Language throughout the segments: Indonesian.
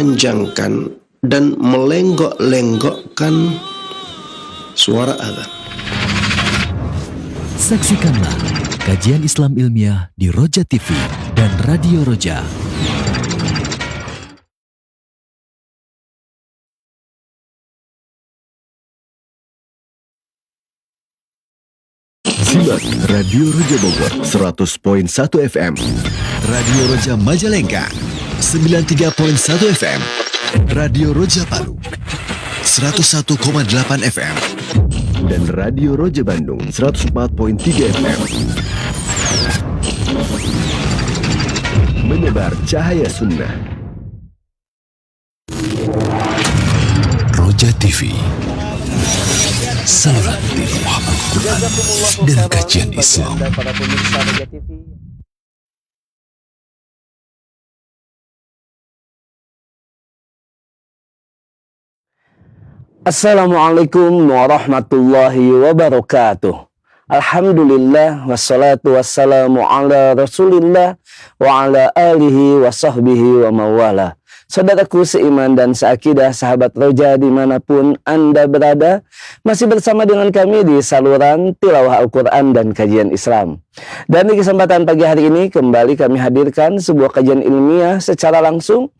panjangkan dan melenggok-lenggokkan suara azan. Saksikanlah kajian Islam ilmiah di Roja TV dan Radio Roja. Simak Radio Roja Bogor 100.1 FM, Radio Roja Majalengka 93.1 FM, Radio Roja Palu 101,8 FM, dan Radio Roja Bandung 104.3 FM. Menebar cahaya sunnah. Roja TV, saluran tilaah Al-Quran dan kajian Islam. Assalamualaikum warahmatullahi wabarakatuh. Alhamdulillah wassalatu wassalamu ala Rasulillah wa ala alihi wa sahbihi wa mawala. Saudaraku seiman dan seakidah, sahabat Roja dimanapun Anda berada, masih bersama dengan kami di saluran tilawah Al-Quran dan kajian Islam. Dan di kesempatan pagi hari ini kembali kami hadirkan sebuah kajian ilmiah secara langsung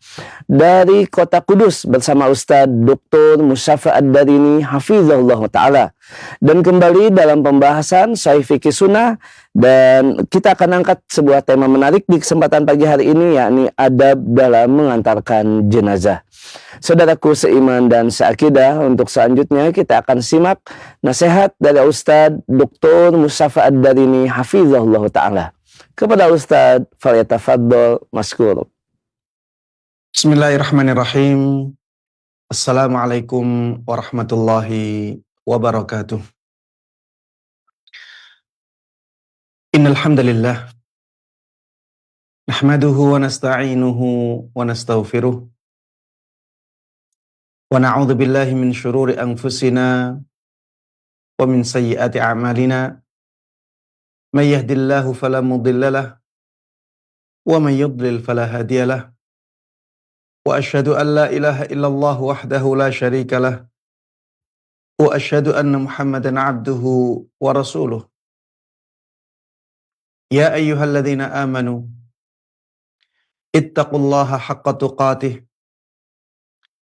dari Kota Kudus bersama Ustadz Dr. Musyafa Ad-Darini Hafizahullah Ta'ala. Dan kembali dalam pembahasan Sahih Fikih Sunnah, dan kita akan angkat sebuah tema menarik di kesempatan pagi hari ini, yakni adab dalam mengantarkan jenazah. Saudaraku seiman dan seakidah, untuk selanjutnya kita akan simak nasihat dari Ustadz Dr. Musyafa Ad-Darini Hafizahullah Ta'ala. Kepada Ustadz, falyatafaddal maskur. Bismillahirrahmanirrahim. Assalamualaikum warahmatullahi wabarakatuh. Innal hamdalillah nahmaduhu wa nasta'inuhu wa nastaghfiruh wa na'udzu billahi min syururi anfusina wa min sayyiati a'malina. May yahdihillahu fala mudhillalah wa may yudlil fala hadiyalah. Wa asyhadu an la ilaha illallah wahdahu la syarikalah wa asyhadu anna Muhammadan 'abduhu wa rasuluh. Ya ayyuhalladzina amanu ittaqullaha haqqa tuqatih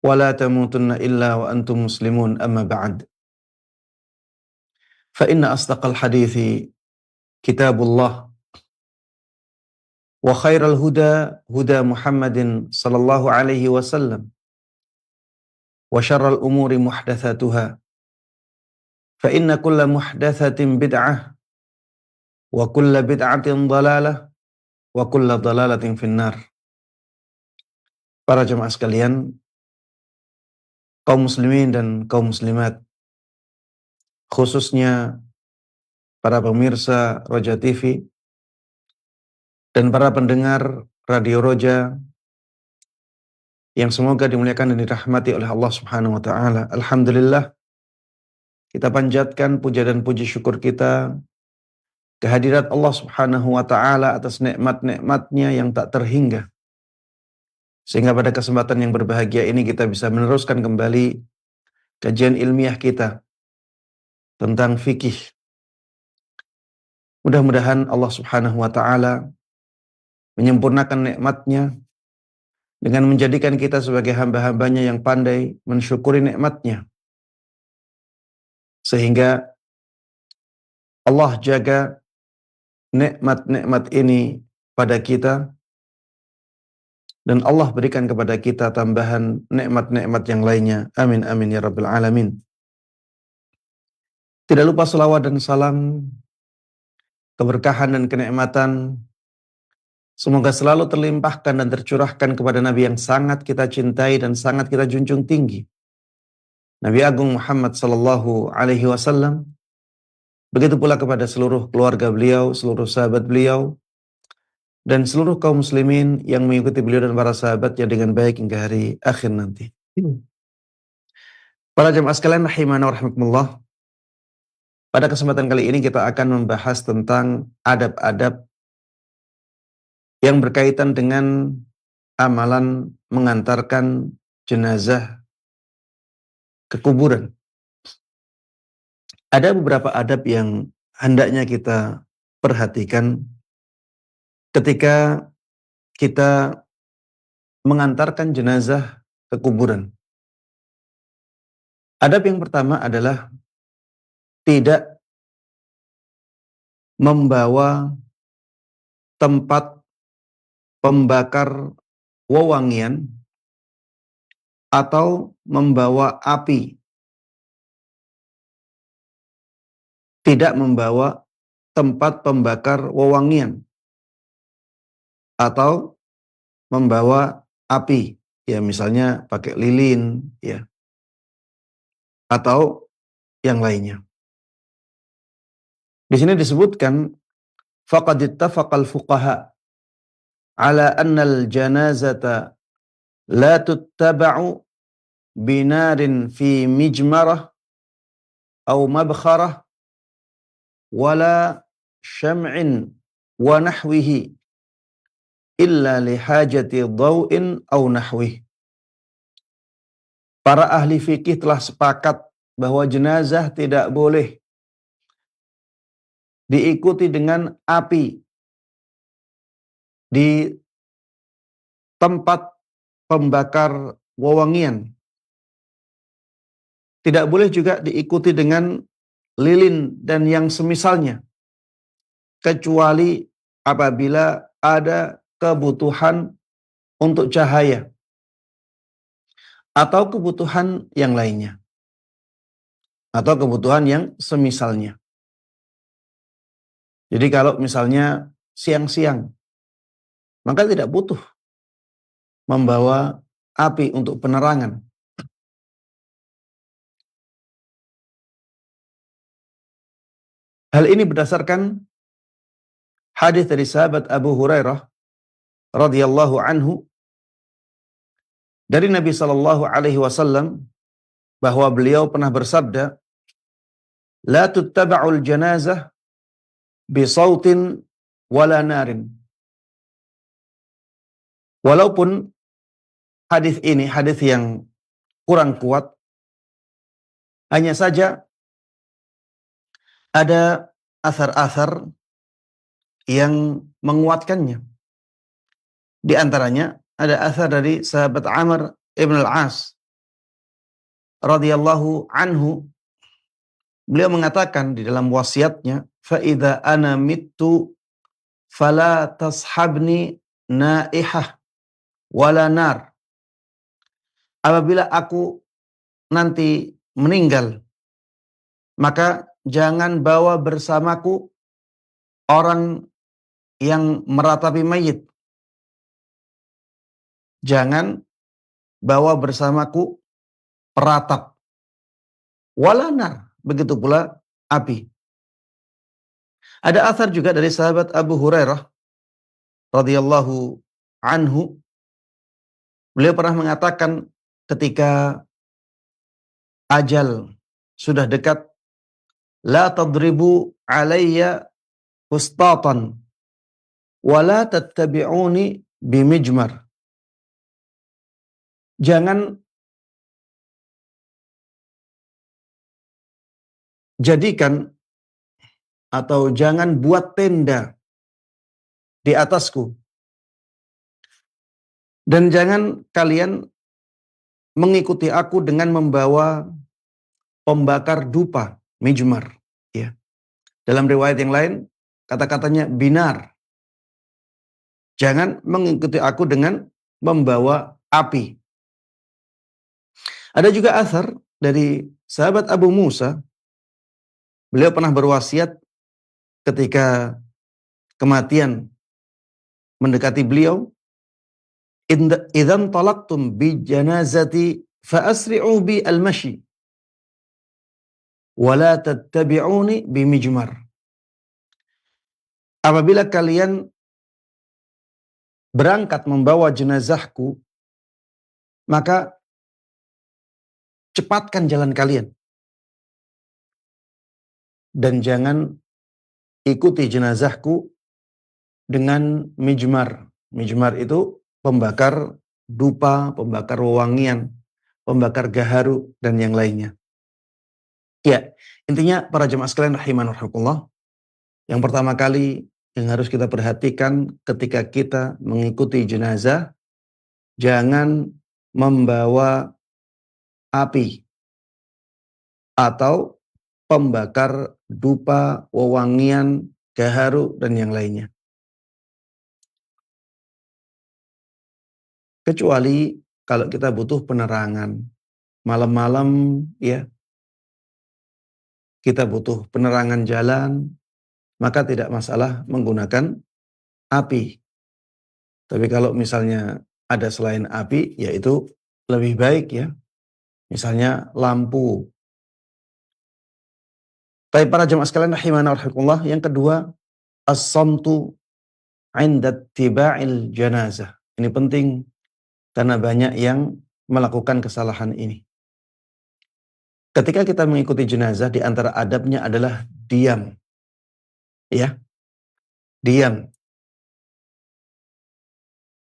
wa la tamutunna illa wa antum muslimun, amma ba'd. Fa inna asdaqal hadithi kitabullah wa khairal huda huda Muhammadin sallallahu alaihi wasallam wa syarral umuri muhdatsatuha fa inna kulla muhdatsatin bid'ah wa kulla bid'atin dhalalah wa kulla dhalalatin finnar. Para jemaah sekalian, kaum muslimin dan kaum muslimat, khususnya para pemirsa Roja TV dan para pendengar Radio Roja yang semoga dimuliakan dan dirahmati oleh Allah Subhanahu wa taala. Alhamdulillah, kita panjatkan puja dan puji syukur kita kehadirat Allah Subhanahu wa ta'ala atas nikmat-nikmatnya yang tak terhingga. Sehingga pada kesempatan yang berbahagia ini kita bisa meneruskan kembali kajian ilmiah kita tentang fikih. Mudah-mudahan Allah Subhanahu wa ta'ala menyempurnakan nikmatnya dengan menjadikan kita sebagai hamba-hambanya yang pandai mensyukuri nikmatnya. Sehingga Allah jaga nikmat-nikmat ini pada kita, dan Allah berikan kepada kita tambahan nikmat-nikmat yang lainnya. Amin amin ya rabbal alamin. Tidak lupa selawat dan salam, keberkahan dan kenikmatan semoga selalu terlimpahkan dan tercurahkan kepada Nabi yang sangat kita cintai dan sangat kita junjung tinggi, Nabi Agung Muhammad sallallahu alaihi wasallam. Begitu pula kepada seluruh keluarga beliau, seluruh sahabat beliau, dan seluruh kaum muslimin yang mengikuti beliau dan para sahabatnya dengan baik hingga hari akhir nanti. Para jemaah sekalian rahimana wa rahimakumullah, pada kesempatan kali ini kita akan membahas tentang adab-adab yang berkaitan dengan amalan mengantarkan jenazah ke kuburan. Ada beberapa adab yang hendaknya kita perhatikan ketika kita mengantarkan jenazah ke kuburan. Adab yang pertama adalah tidak membawa tempat pembakar wewangian atau membawa api. Tidak membawa tempat pembakar wewangian atau membawa api. Ya, misalnya pakai lilin, ya, atau yang lainnya. Di sini disebutkan faqad ittafaqal fuqaha ala annal janazata la tuttaba'u binarin fi mijmarah au mabkharah wala syam'in wa nahwihi illa lihajati dhaw'in au nahwih. Para ahli fikih telah sepakat bahwa jenazah tidak boleh diikuti dengan api di tempat pembakar wewangian. Tidak boleh juga diikuti dengan lilin dan yang semisalnya, kecuali apabila ada kebutuhan untuk cahaya atau kebutuhan yang lainnya, atau kebutuhan yang semisalnya. Jadi kalau misalnya siang-siang, maka tidak butuh membawa api untuk penerangan. Hal ini berdasarkan hadis dari sahabat Abu Hurairah radhiyallahu anhu dari Nabi sallallahu alaihi wasallam bahwa beliau pernah bersabda, "La tuttaba'ul janazah bi sautin wala narin." Walaupun hadis ini hadis yang kurang kuat, hanya saja ada asar-asar yang menguatkannya. Di antaranya ada asar dari sahabat Amr ibn al-As radhiyallahu anhu. Beliau mengatakan di dalam wasiatnya, "Fa idza ana mittu fala tashabni naihah wala nar." Apabila aku nanti meninggal, maka jangan bawa bersamaku orang yang meratapi mayit. Jangan bawa bersamaku peratap. Wala nar, begitu pula api. Ada asar juga dari sahabat Abu Hurairah radhiyallahu anhu. Beliau pernah mengatakan ketika ajal sudah dekat, la tadribu alayya hustatan wa la tattabi'uni bimijmar. Jangan jadikan atau jangan buat tenda di atasku, dan jangan kalian mengikuti aku dengan membawa pembakar dupa, mijmar, ya. Dalam riwayat yang lain kata-katanya binar. Jangan mengikuti aku dengan membawa api. Ada juga asar dari sahabat Abu Musa. Beliau pernah berwasiat ketika kematian mendekati beliau, "Idzan talaqtum bi janazati fa asri'u bi al-mashi wa la tattabi'uni bi mijmar." Apabila kalian berangkat membawa jenazahku, maka cepatkan jalan kalian dan jangan ikuti jenazahku dengan mijmar. Mijmar itu pembakar dupa, pembakar wewangian, pembakar gaharu, dan yang lainnya. Ya, intinya para jemaah sekalian rahiman rahimakumullah, yang pertama kali yang harus kita perhatikan ketika kita mengikuti jenazah, jangan membawa api atau pembakar dupa, wewangian, gaharu, dan yang lainnya. Kecuali kalau kita butuh penerangan. Malam-malam ya, kita butuh penerangan jalan, maka tidak masalah menggunakan api. Tapi kalau misalnya ada selain api, yaitu lebih baik ya. Misalnya lampu. Tapi para jemaah sekalian rahimana wa rahimakumullah, yang kedua, as-samtu 'inda ittiba'il janazah. Ini penting karena banyak yang melakukan kesalahan ini. Ketika kita mengikuti jenazah, di antara adabnya adalah diam. Ya, diam.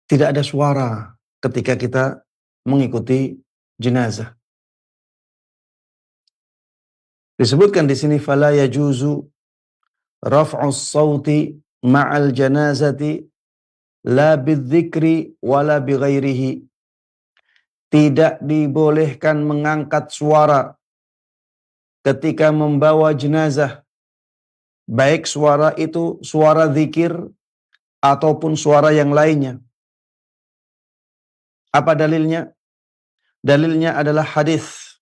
Tidak ada suara ketika kita mengikuti jenazah. Disebutkan di sini fala yajuzu raf'us sauti ma'al janazati la bidzikri wala bighairihi. Tidak dibolehkan mengangkat suara ketika membawa jenazah, baik suara itu suara zikir ataupun suara yang lainnya. Apa dalilnya? Dalilnya adalah hadis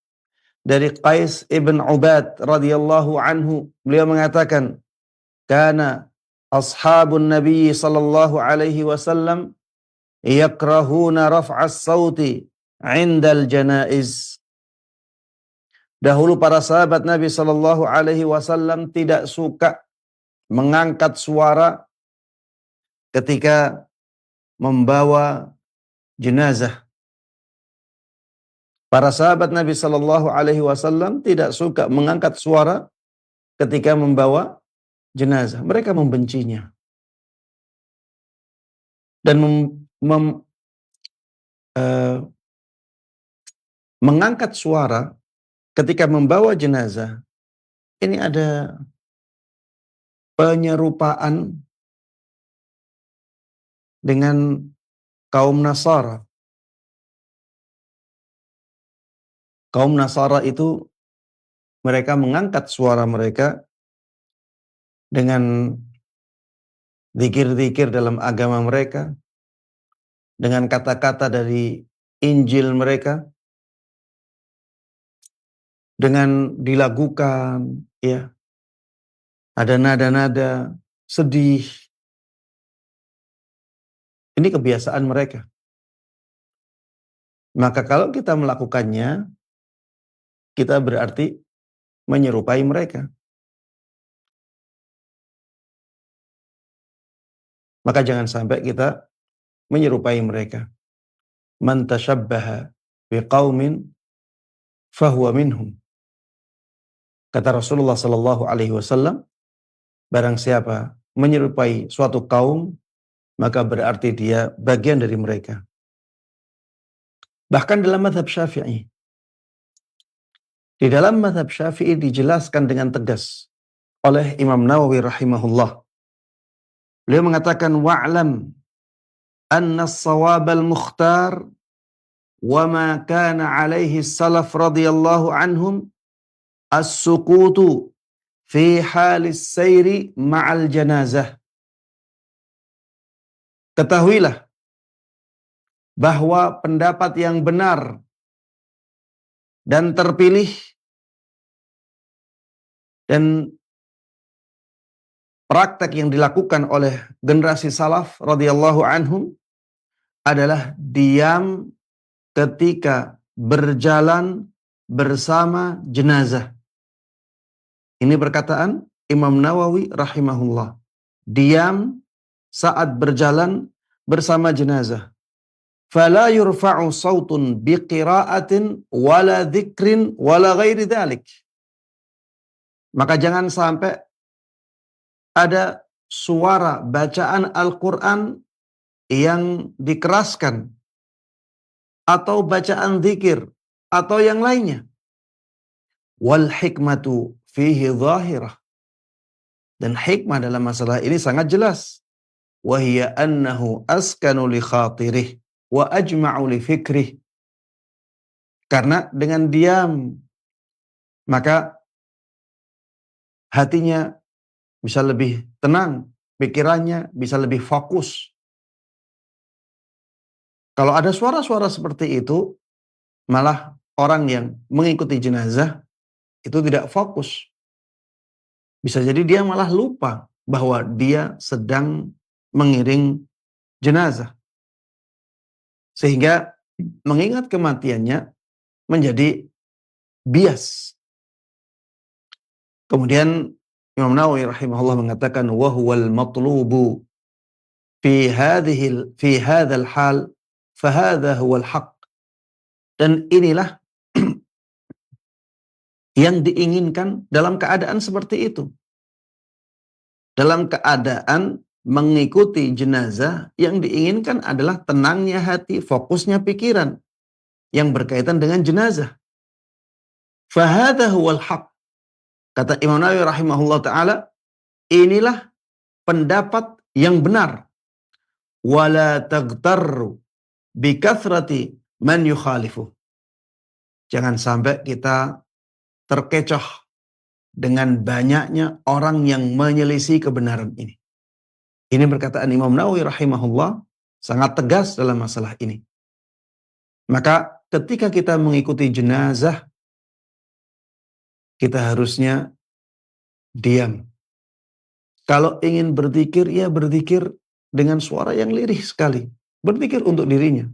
dari Qais ibn Ubad radhiyallahu anhu. Beliau mengatakan, "Kana ashabun Nabi sallallahu alaihi wasallam yakrahuna raf'as sauti 'indal janaiz." Dahulu para sahabat Nabi sallallahu alaihi wasallam tidak suka mengangkat suara ketika membawa jenazah. Para sahabat Nabi sallallahu alaihi wasallam tidak suka mengangkat suara ketika membawa jenazah. Mereka membencinya. Dan mengangkat suara ketika membawa jenazah, ini ada penyerupaan dengan kaum Nasara. Kaum Nasara itu mereka mengangkat suara mereka dengan zikir-zikir dalam agama mereka, dengan kata-kata dari Injil mereka, dengan dilagukan, ya, ada nada-nada sedih. Ini kebiasaan mereka. Maka kalau kita melakukannya, kita berarti menyerupai mereka. Maka jangan sampai kita menyerupai mereka. Man tashabbaha biqaumin fahuwa minhum. Kata Rasulullah sallallahu alaihi wasallam, barang siapa menyerupai suatu kaum, maka berarti dia bagian dari mereka. Bahkan dalam mazhab Syafi'i. Di dalam mazhab Syafi'i dijelaskan dengan tegas oleh Imam Nawawi rahimahullah. Beliau mengatakan wa'lam anna as-sawab al-mukhtar wa ma kana alaihi salaf radhiyallahu anhum as-sukutu fi halis sayri ma'al janazah. Ketahuilah bahwa pendapat yang benar dan terpilih dan praktek yang dilakukan oleh generasi salaf radhiyallahu anhum adalah diam ketika berjalan bersama jenazah. Ini perkataan Imam Nawawi rahimahullah. Diam saat berjalan bersama jenazah. Fala yurfa'u sautun biqira'atin wala dzikrin wala ghairi dzalik. Maka jangan sampai ada suara bacaan Al-Quran yang dikeraskan, atau bacaan zikir, atau yang lainnya. Wal hikmatu fihi zahirah. Dan hikmah dalam masalah ini sangat jelas. Wa hiya annahu askanu li khatirih wa ajma'u li fikrih. Karena dengan diam, maka hatinya bisa lebih tenang, pikirannya bisa lebih fokus. Kalau ada suara-suara seperti itu, malah orang yang mengikuti jenazah itu tidak fokus. Bisa jadi dia malah lupa bahwa dia sedang mengiring jenazah. Sehingga mengingat kematiannya menjadi bias. Kemudian Imam Nawawi rahimahullah mengatakan wa huwal matlubu fi hadzal hal fa hadza huwal haqq. Dan inilah yang diinginkan dalam keadaan seperti itu. Dalam keadaan mengikuti jenazah, yang diinginkan adalah tenangnya hati, fokusnya pikiran yang berkaitan dengan jenazah. Fahadha huwal haq. Kata Imam Nawawi rahimahullah ta'ala, inilah pendapat yang benar. Wala taghtarru bikathrati man yukhalifu. Jangan sampai kita terkecoh dengan banyaknya orang yang menyelisih kebenaran ini. Ini perkataan Imam Nawawi rahimahullah sangat tegas dalam masalah ini. Maka ketika kita mengikuti jenazah, kita harusnya diam. Kalau ingin berzikir, ya berzikir dengan suara yang lirih sekali. Berzikir untuk dirinya.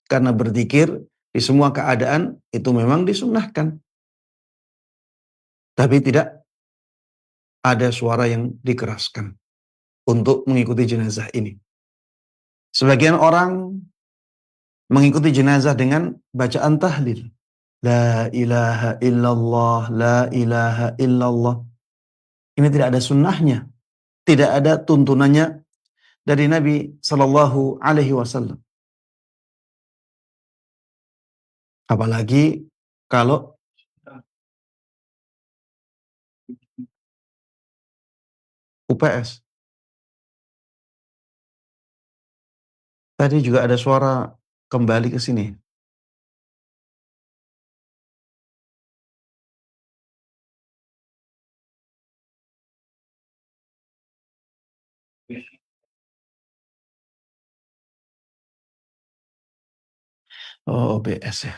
Karena berzikir di semua keadaan itu memang disunnahkan. Tapi tidak ada suara yang dikeraskan untuk mengikuti jenazah ini. Sebagian orang mengikuti jenazah dengan bacaan tahlil. La ilaha illallah, la ilaha illallah. Ini tidak ada sunnahnya. Tidak ada tuntunannya dari Nabi Sallallahu Alaihi Wasallam. Apalagi kalau UPS. Tadi juga ada suara kembali ke sini. Oh, OBS ya.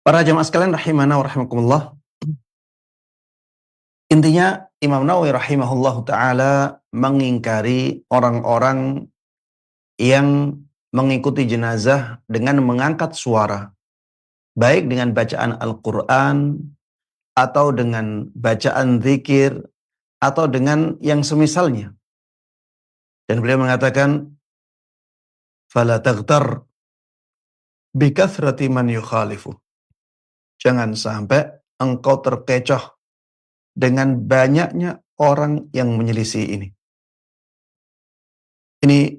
Para jamaah sekalian rahimana wa rahimakumullah. Intinya Imam Nawawi rahimahullah ta'ala mengingkari orang-orang yang mengikuti jenazah dengan mengangkat suara. Baik dengan bacaan Al-Quran, atau dengan bacaan zikir, atau dengan yang semisalnya. Dan beliau mengatakan, فَلَا تَغْتَرْ بِكَثْرَةِ مَنْ يُخَالِفُ. Jangan sampai engkau terkecoh dengan banyaknya orang yang menyelisih ini. Ini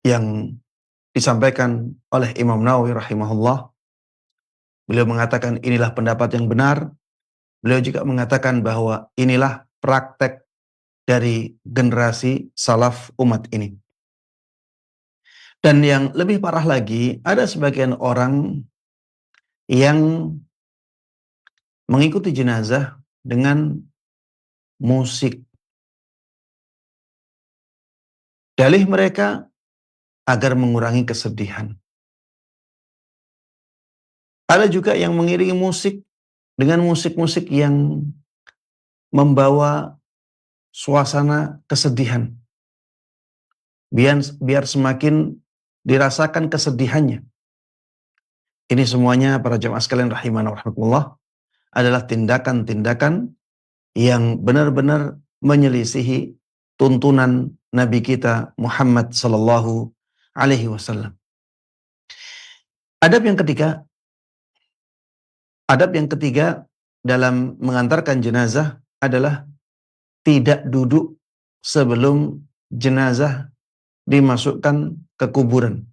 yang disampaikan oleh Imam Nawawi rahimahullah. Beliau mengatakan inilah pendapat yang benar. Beliau juga mengatakan bahwa inilah praktek dari generasi salaf umat ini. Dan yang lebih parah lagi, ada sebagian orang yang mengikuti jenazah dengan musik. Dalih mereka agar mengurangi kesedihan. Ada juga yang mengiringi musik dengan musik-musik yang membawa suasana kesedihan. Biar semakin dirasakan kesedihannya. Ini semuanya para jamaah sekalian rahimana wa rahimakumullah adalah tindakan-tindakan yang benar-benar menyelisihi tuntunan Nabi kita Muhammad sallallahu alaihi wasallam. Adab yang ketiga dalam mengantarkan jenazah adalah tidak duduk sebelum jenazah dimasukkan ke kuburan.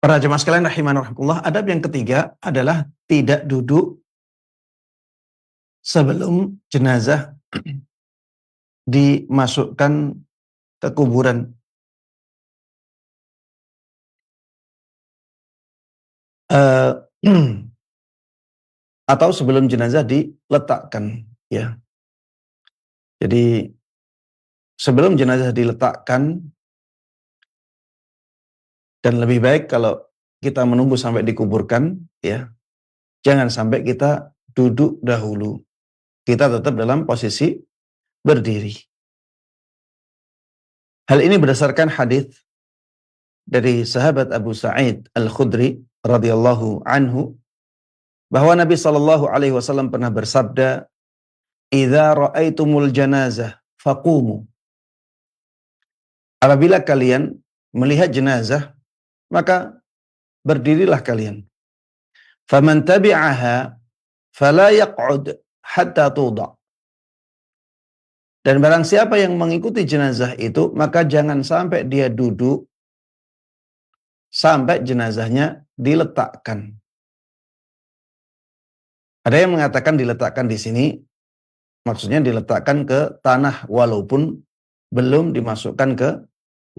Para jemaah sekalian rahimanallah, adab yang ketiga adalah tidak duduk sebelum jenazah dimasukkan ke kuburan. Atau sebelum jenazah diletakkan, ya. Jadi sebelum jenazah diletakkan, dan lebih baik kalau kita menunggu sampai dikuburkan, ya. Jangan sampai kita duduk dahulu. Kita tetap dalam posisi berdiri. Hal ini berdasarkan hadis dari sahabat Abu Sa'id Al-Khudri radhiyallahu anhu bahwa Nabi sallallahu alaihi wasallam pernah bersabda, "Idza ra'aitumul janazah faqumu." Apabila kalian melihat jenazah, maka berdirilah kalian. Faman tabi'aha fala yaq'ud hatta tudha. Dan barang siapa yang mengikuti jenazah itu, maka jangan sampai dia duduk sampai jenazahnya diletakkan. Ada yang mengatakan diletakkan di sini, maksudnya diletakkan ke tanah walaupun belum dimasukkan ke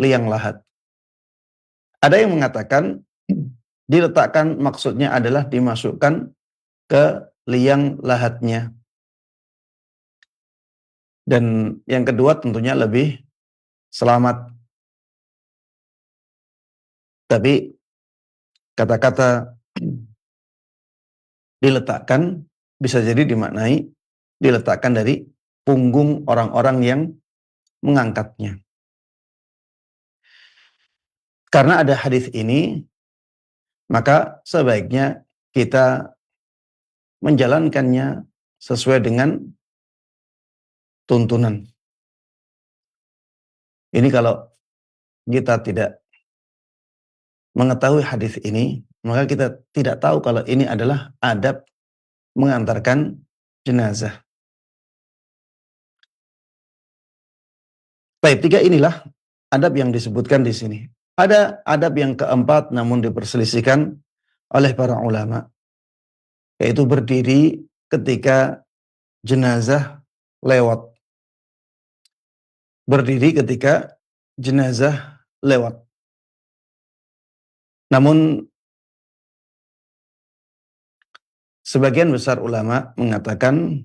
liang lahat. Ada yang mengatakan diletakkan maksudnya adalah dimasukkan ke liang lahatnya. Dan yang kedua tentunya lebih selamat. Tapi kata-kata diletakkan bisa jadi dimaknai diletakkan dari punggung orang-orang yang mengangkatnya. Karena ada hadis ini, maka sebaiknya kita menjalankannya sesuai dengan tuntunan. Ini kalau kita tidak mengetahui hadis ini, maka kita tidak tahu kalau ini adalah adab mengantarkan jenazah. Baik, tiga inilah adab yang disebutkan di sini. Ada adab yang keempat namun diperselisihkan oleh para ulama, yaitu berdiri ketika jenazah lewat. Berdiri ketika jenazah lewat. Namun sebagian besar ulama mengatakan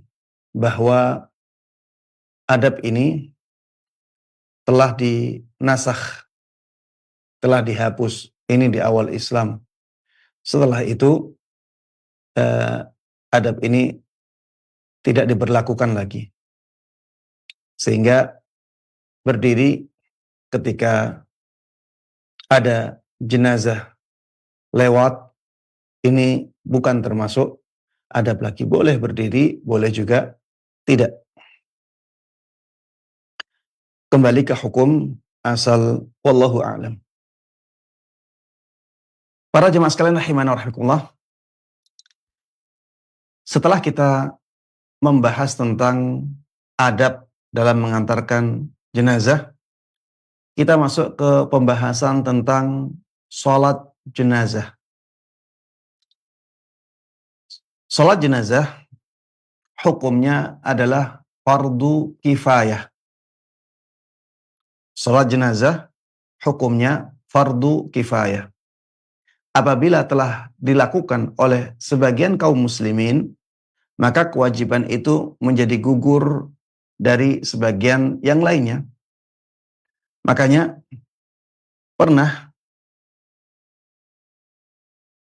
bahwa adab ini telah dinasakh, telah dihapus. Ini di awal Islam. Setelah itu adab ini tidak diberlakukan lagi. Sehingga berdiri ketika ada jenazah lewat ini bukan termasuk adab lagi. Boleh berdiri, boleh juga tidak. Kembali ke hukum asal, wallahu a'lam. Para jemaah sekalian rahimana wa rahimakumullah, setelah kita membahas tentang adab dalam mengantarkan jenazah, kita masuk ke pembahasan tentang sholat jenazah. Sholat jenazah hukumnya adalah fardu kifayah. Sholat jenazah hukumnya fardu kifayah. Apabila telah dilakukan oleh sebagian kaum muslimin, maka kewajiban itu menjadi gugur dari sebagian yang lainnya. Makanya pernah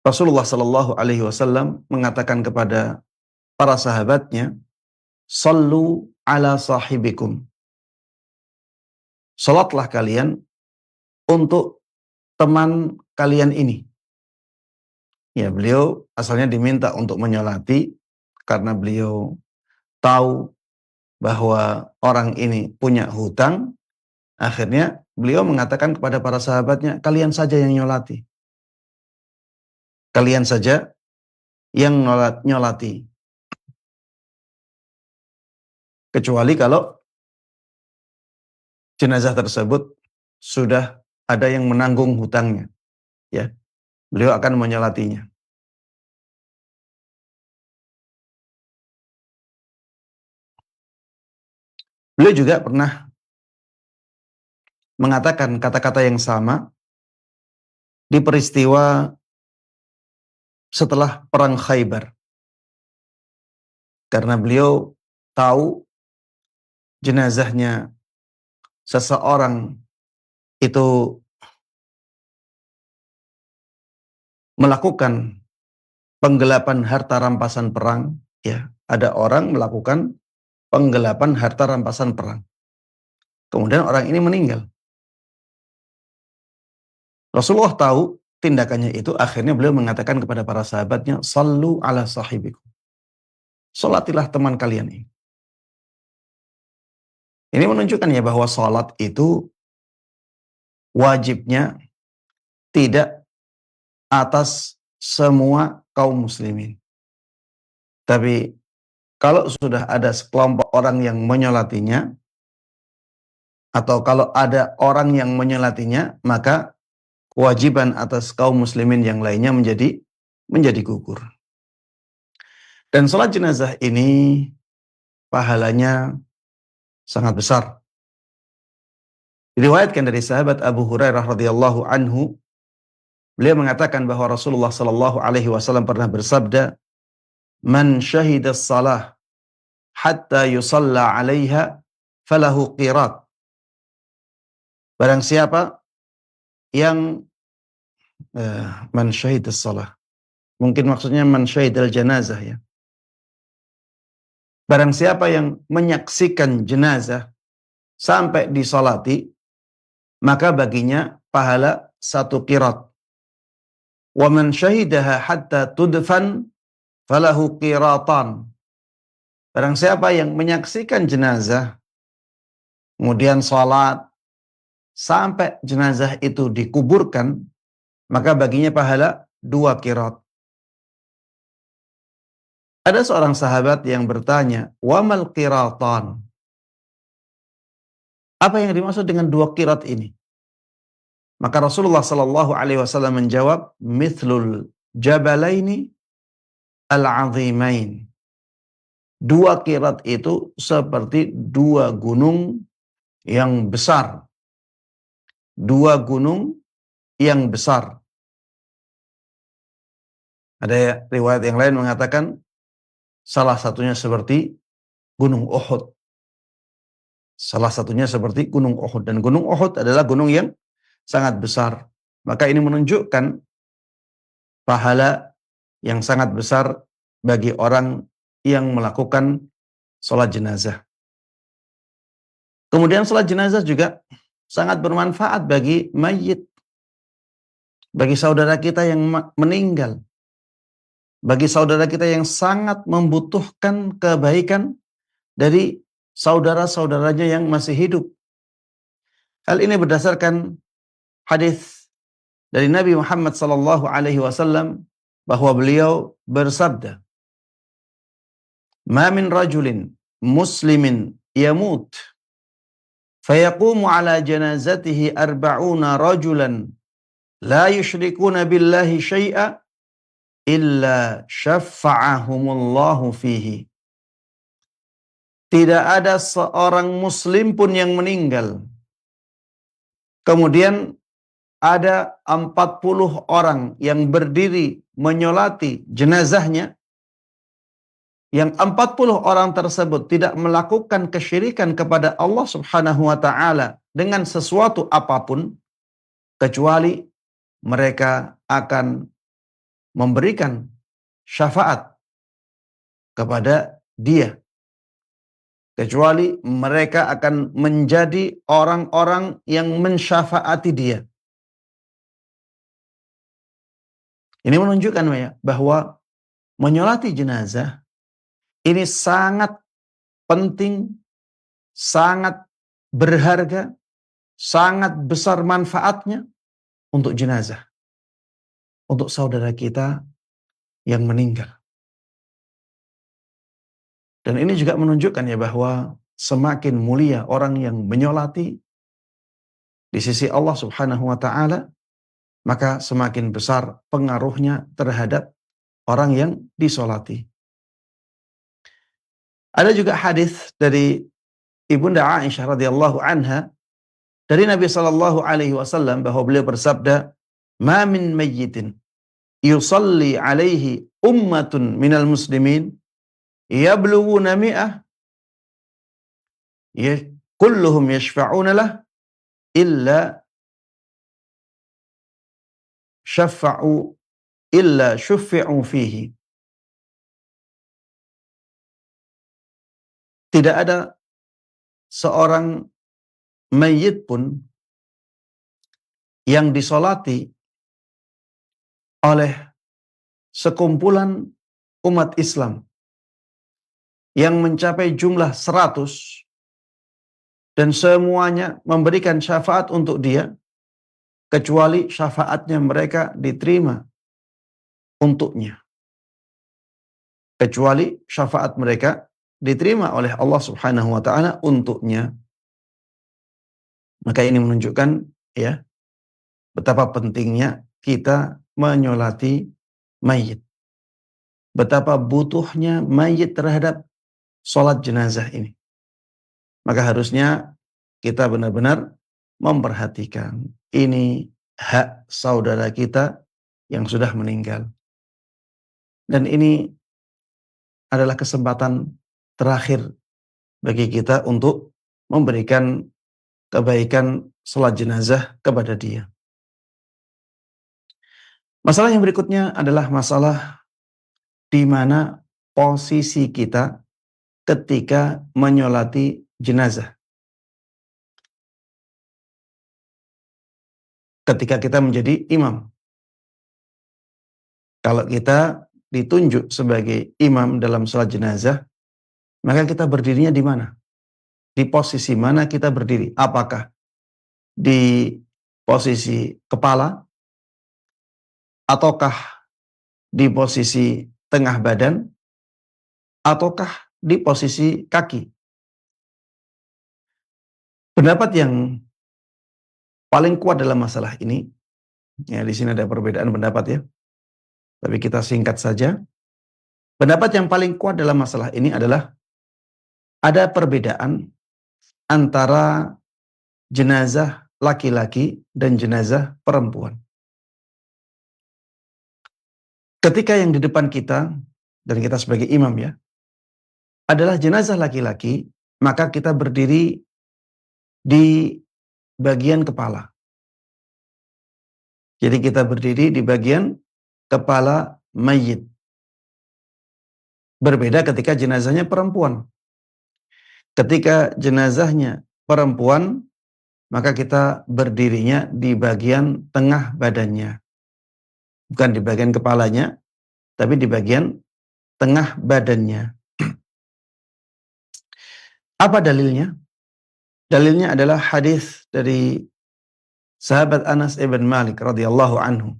Rasulullah Shallallahu Alaihi Wasallam mengatakan kepada para sahabatnya, "Sallu ala sahibikum." Salatlah kalian untuk teman kalian ini. Ya, beliau asalnya diminta untuk menyolati karena beliau tahu bahwa orang ini punya hutang. Akhirnya beliau mengatakan kepada para sahabatnya, kalian saja yang nyolati. Kalian saja yang nyolati. Kecuali kalau jenazah tersebut sudah ada yang menanggung hutangnya. Ya, beliau akan menyolatinya. Beliau juga pernah mengatakan kata-kata yang sama di peristiwa setelah perang Khaybar. Karena beliau tahu jenazahnya seseorang itu melakukan penggelapan harta rampasan perang, ya, ada orang melakukan penggelapan harta rampasan perang. Kemudian orang ini meninggal. Rasulullah tahu tindakannya itu, akhirnya beliau mengatakan kepada para sahabatnya, "Sallu ala sahibikum." Salatilah teman kalian ini. Ini menunjukkan ya bahwa salat itu wajibnya tidak atas semua kaum muslimin. Tapi kalau sudah ada sekelompok orang yang menyolatinya, atau kalau ada orang yang menyolatinya, maka kewajiban atas kaum muslimin yang lainnya menjadi gugur. Dan salat jenazah ini pahalanya sangat besar. Diriwayatkan dari sahabat Abu Hurairah radhiyallahu anhu, beliau mengatakan bahwa Rasulullah sallallahu alaihi wasallam pernah bersabda, "Man syahida shalah hatta yusalla 'alaiha falahu qirat." Barang siapa yang man syahida shalah, mungkin maksudnya man syahidal janazah ya. Barang siapa yang menyaksikan jenazah sampai disolati, maka baginya pahala 1 qirat. Wa man syahidaha hatta tudfan falahu qiratan. Barang siapa yang menyaksikan jenazah, kemudian salat sampai jenazah itu dikuburkan, maka baginya pahala 2 qirat. Ada seorang sahabat yang bertanya, "Wa mal qiratan?" Apa yang dimaksud dengan 2 qirat ini? Maka Rasulullah sallallahu alaihi wasallam menjawab, "Mithlul jabalaini al-'azimain." 2 qirat itu seperti 2 gunung yang besar. 2 gunung yang besar. Ada riwayat yang lain mengatakan salah satunya seperti Gunung Uhud. Salah satunya seperti Gunung Uhud. Dan Gunung Uhud adalah gunung yang sangat besar. Maka ini menunjukkan pahala yang sangat besar bagi orang yang melakukan sholat jenazah. Kemudian sholat jenazah juga sangat bermanfaat bagi mayit, bagi saudara kita yang meninggal, bagi saudara kita yang sangat membutuhkan kebaikan dari saudara-saudaranya yang masih hidup. Hal ini berdasarkan hadis dari Nabi Muhammad sallallahu alaihi wasallam bahwa beliau bersabda, "Ma min rajulin muslimin yamut fayaqumu ala janazatihi 40 rajulan la yusyrikuna billahi syai'a illa syafa'ahumullahu fihi." Tidak ada seorang muslim pun yang meninggal, kemudian ada 40 orang yang berdiri menyolati jenazahnya, yang 40 orang tersebut tidak melakukan kesyirikan kepada Allah Subhanahu wa taala dengan sesuatu apapun, kecuali mereka akan memberikan syafaat kepada dia, kecuali mereka akan menjadi orang-orang yang mensyafaati dia. Ini menunjukkan ya, bahwa menyolati jenazah ini sangat penting, sangat berharga, sangat besar manfaatnya untuk jenazah, untuk saudara kita yang meninggal. Dan ini juga menunjukkan ya, bahwa semakin mulia orang yang menyolati di sisi Allah Subhanahu wa taala, maka semakin besar pengaruhnya terhadap orang yang disolati. Ada juga hadis dari Ibunda Aisyah radhiyallahu anha dari Nabi sallallahu alaihi wasallam, bahwa beliau bersabda, "Ma min mayyitin yusalli alaihi ummatun minal muslimin yablughuna mi'ah kulluhum yashfa'una lah illa syuffi'u fihi." Tidak ada seorang mayit pun yang disolati oleh sekumpulan umat Islam yang mencapai jumlah 100 dan semuanya memberikan syafaat untuk dia, kecuali syafaatnya mereka diterima untuknya. Kecuali syafaat mereka diterima oleh Allah Subhanahu wa taala untuknya. Maka ini menunjukkan ya, betapa pentingnya kita menyolati mayit. Betapa butuhnya mayit terhadap sholat jenazah ini. Maka harusnya kita benar-benar memperhatikan. Ini hak saudara kita yang sudah meninggal. Dan ini adalah kesempatan terakhir bagi kita untuk memberikan kebaikan sholat jenazah kepada dia. Masalah yang berikutnya adalah masalah di mana posisi kita ketika menyolati jenazah. Ketika kita menjadi imam. Kalau kita ditunjuk sebagai imam dalam sholat jenazah, maka kita berdirinya di mana? Di posisi mana kita berdiri? Apakah di posisi kepala? Ataukah di posisi tengah badan? Ataukah di posisi kaki? Pendapat yang paling kuat dalam masalah ini, ya di sini ada perbedaan pendapat ya, tapi kita singkat saja. Pendapat yang paling kuat dalam masalah ini adalah ada perbedaan antara jenazah laki-laki dan jenazah perempuan. Ketika yang di depan kita, dan kita sebagai imam ya, adalah jenazah laki-laki, maka kita berdiri di bagian kepala. Jadi kita berdiri di bagian kepala mayit. Berbeda ketika jenazahnya perempuan. Ketika jenazahnya perempuan, maka kita berdirinya di bagian tengah badannya. Bukan di bagian kepalanya, tapi di bagian tengah badannya. Apa dalilnya? Dalilnya adalah hadis dari sahabat Anas ibn Malik radhiyallahu anhu.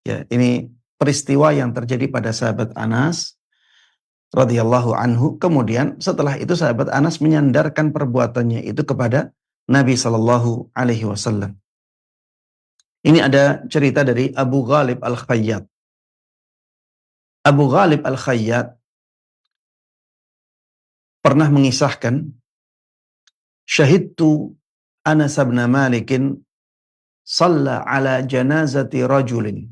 Ya, ini peristiwa yang terjadi pada sahabat Anas radhiyallahu anhu. Kemudian setelah itu sahabat Anas menyandarkan perbuatannya itu kepada Nabi sallallahu alaihi wasallam. Ini ada cerita dari Abu Ghalib Al-Khayyat. Abu Ghalib Al-Khayyat pernah mengisahkan, syahidtu Anas bin Malikin shalla ala janazati rajulin.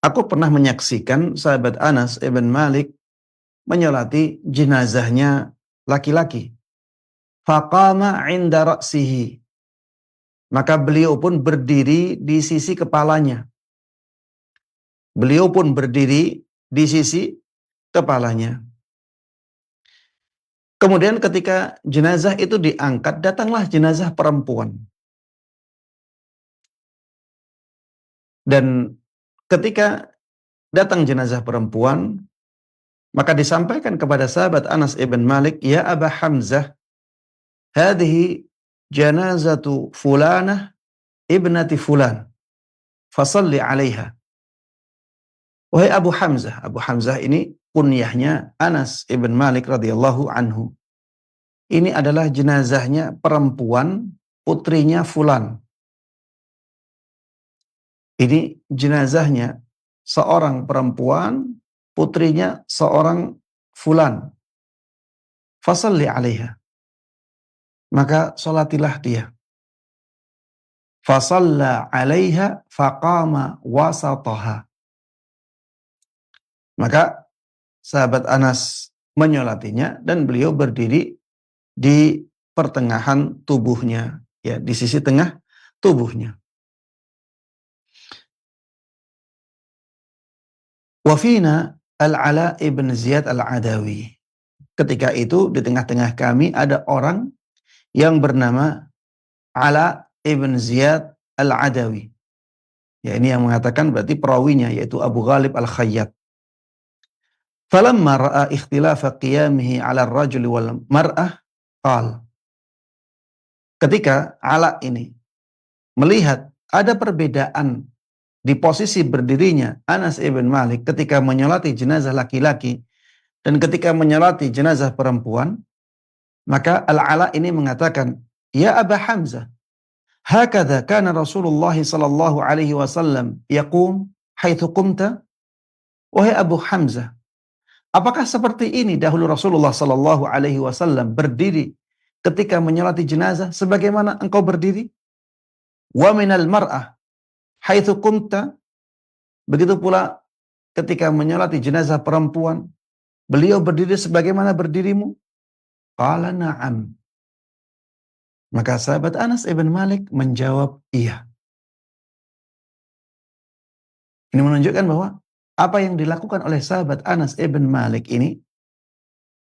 Aku pernah menyaksikan sahabat Anas ibn Malik menyolati jenazahnya laki-laki. Faqama inda ra'sihi. Maka beliau pun berdiri di sisi kepalanya. Beliau pun berdiri di sisi kepalanya. Kemudian ketika jenazah itu diangkat, datanglah jenazah perempuan. Dan ketika datang jenazah perempuan, maka disampaikan kepada sahabat Anas ibn Malik, "Ya Aba Hamzah, hadhihi janazatu fulanah ibnati fulan, fasalli 'alaiha." Wahai Abu Hamzah, Abu Hamzah ini kunyahnya Anas ibn Malik radhiyallahu anhu. Ini adalah jenazahnya perempuan, putrinya fulan. Ini jenazahnya seorang perempuan, putrinya seorang fulan. Fasalli 'alaiha. Maka salatilah dia. Fasalla 'alaiha faqama wasataha. Maka sahabat Anas menyolatinya dan beliau berdiri di pertengahan tubuhnya, ya, di sisi tengah tubuhnya. Wa fina Al-Ala ibn Ziyad Al-Adawi. Ketika itu di tengah-tengah kami ada orang yang bernama Ala ibn Ziyad Al-Adawi. Ya, ini yang mengatakan berarti perawinya yaitu Abu Ghalib Al-Khayyat. Falamma ra'a ikhtilafa qiyamihi 'ala ar-rajuli wal mar'ah qala. Ketika Ala ini melihat ada perbedaan di posisi berdirinya Anas ibn Malik ketika menyolati jenazah laki-laki dan ketika menyolati jenazah perempuan, maka Al-Ala ini mengatakan, "Ya Aba Hamzah, hakadha kana Rasulullah sallallahu alaihi wasallam yaqum haitsu qumta?" Wahai Abu Hamzah, apakah seperti ini dahulu Rasulullah sallallahu alaihi wasallam berdiri ketika menyolati jenazah sebagaimana engkau berdiri? Wa minal mar'ah haitsu qumta, begitu pula ketika menyolati jenazah perempuan, beliau berdiri sebagaimana berdirimu? Qala na'am. Maka sahabat Anas ibn Malik menjawab iya. Ini menunjukkan bahwa apa yang dilakukan oleh sahabat Anas ibn Malik ini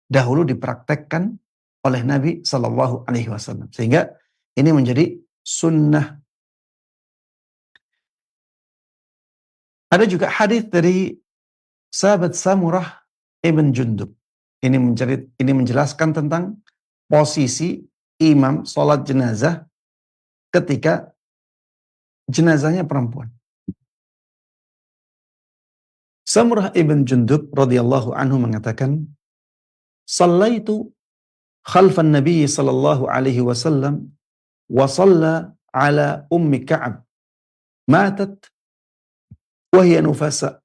dahulu dipraktekkan oleh Nabi Shallallahu Alaihi Wasallam, sehingga ini menjadi sunnah. Ada juga hadis dari sahabat Samurah ibn Jundub. Ini menjelaskan tentang posisi imam sholat jenazah ketika jenazahnya perempuan. Samurah ibn Jundub radhiyallahu anhu mengatakan, "Shallaitu khalfan Nabi sallallahu alaihi wasallam wa shalla ala ummi Ka'ab matat wa hiya nufasa.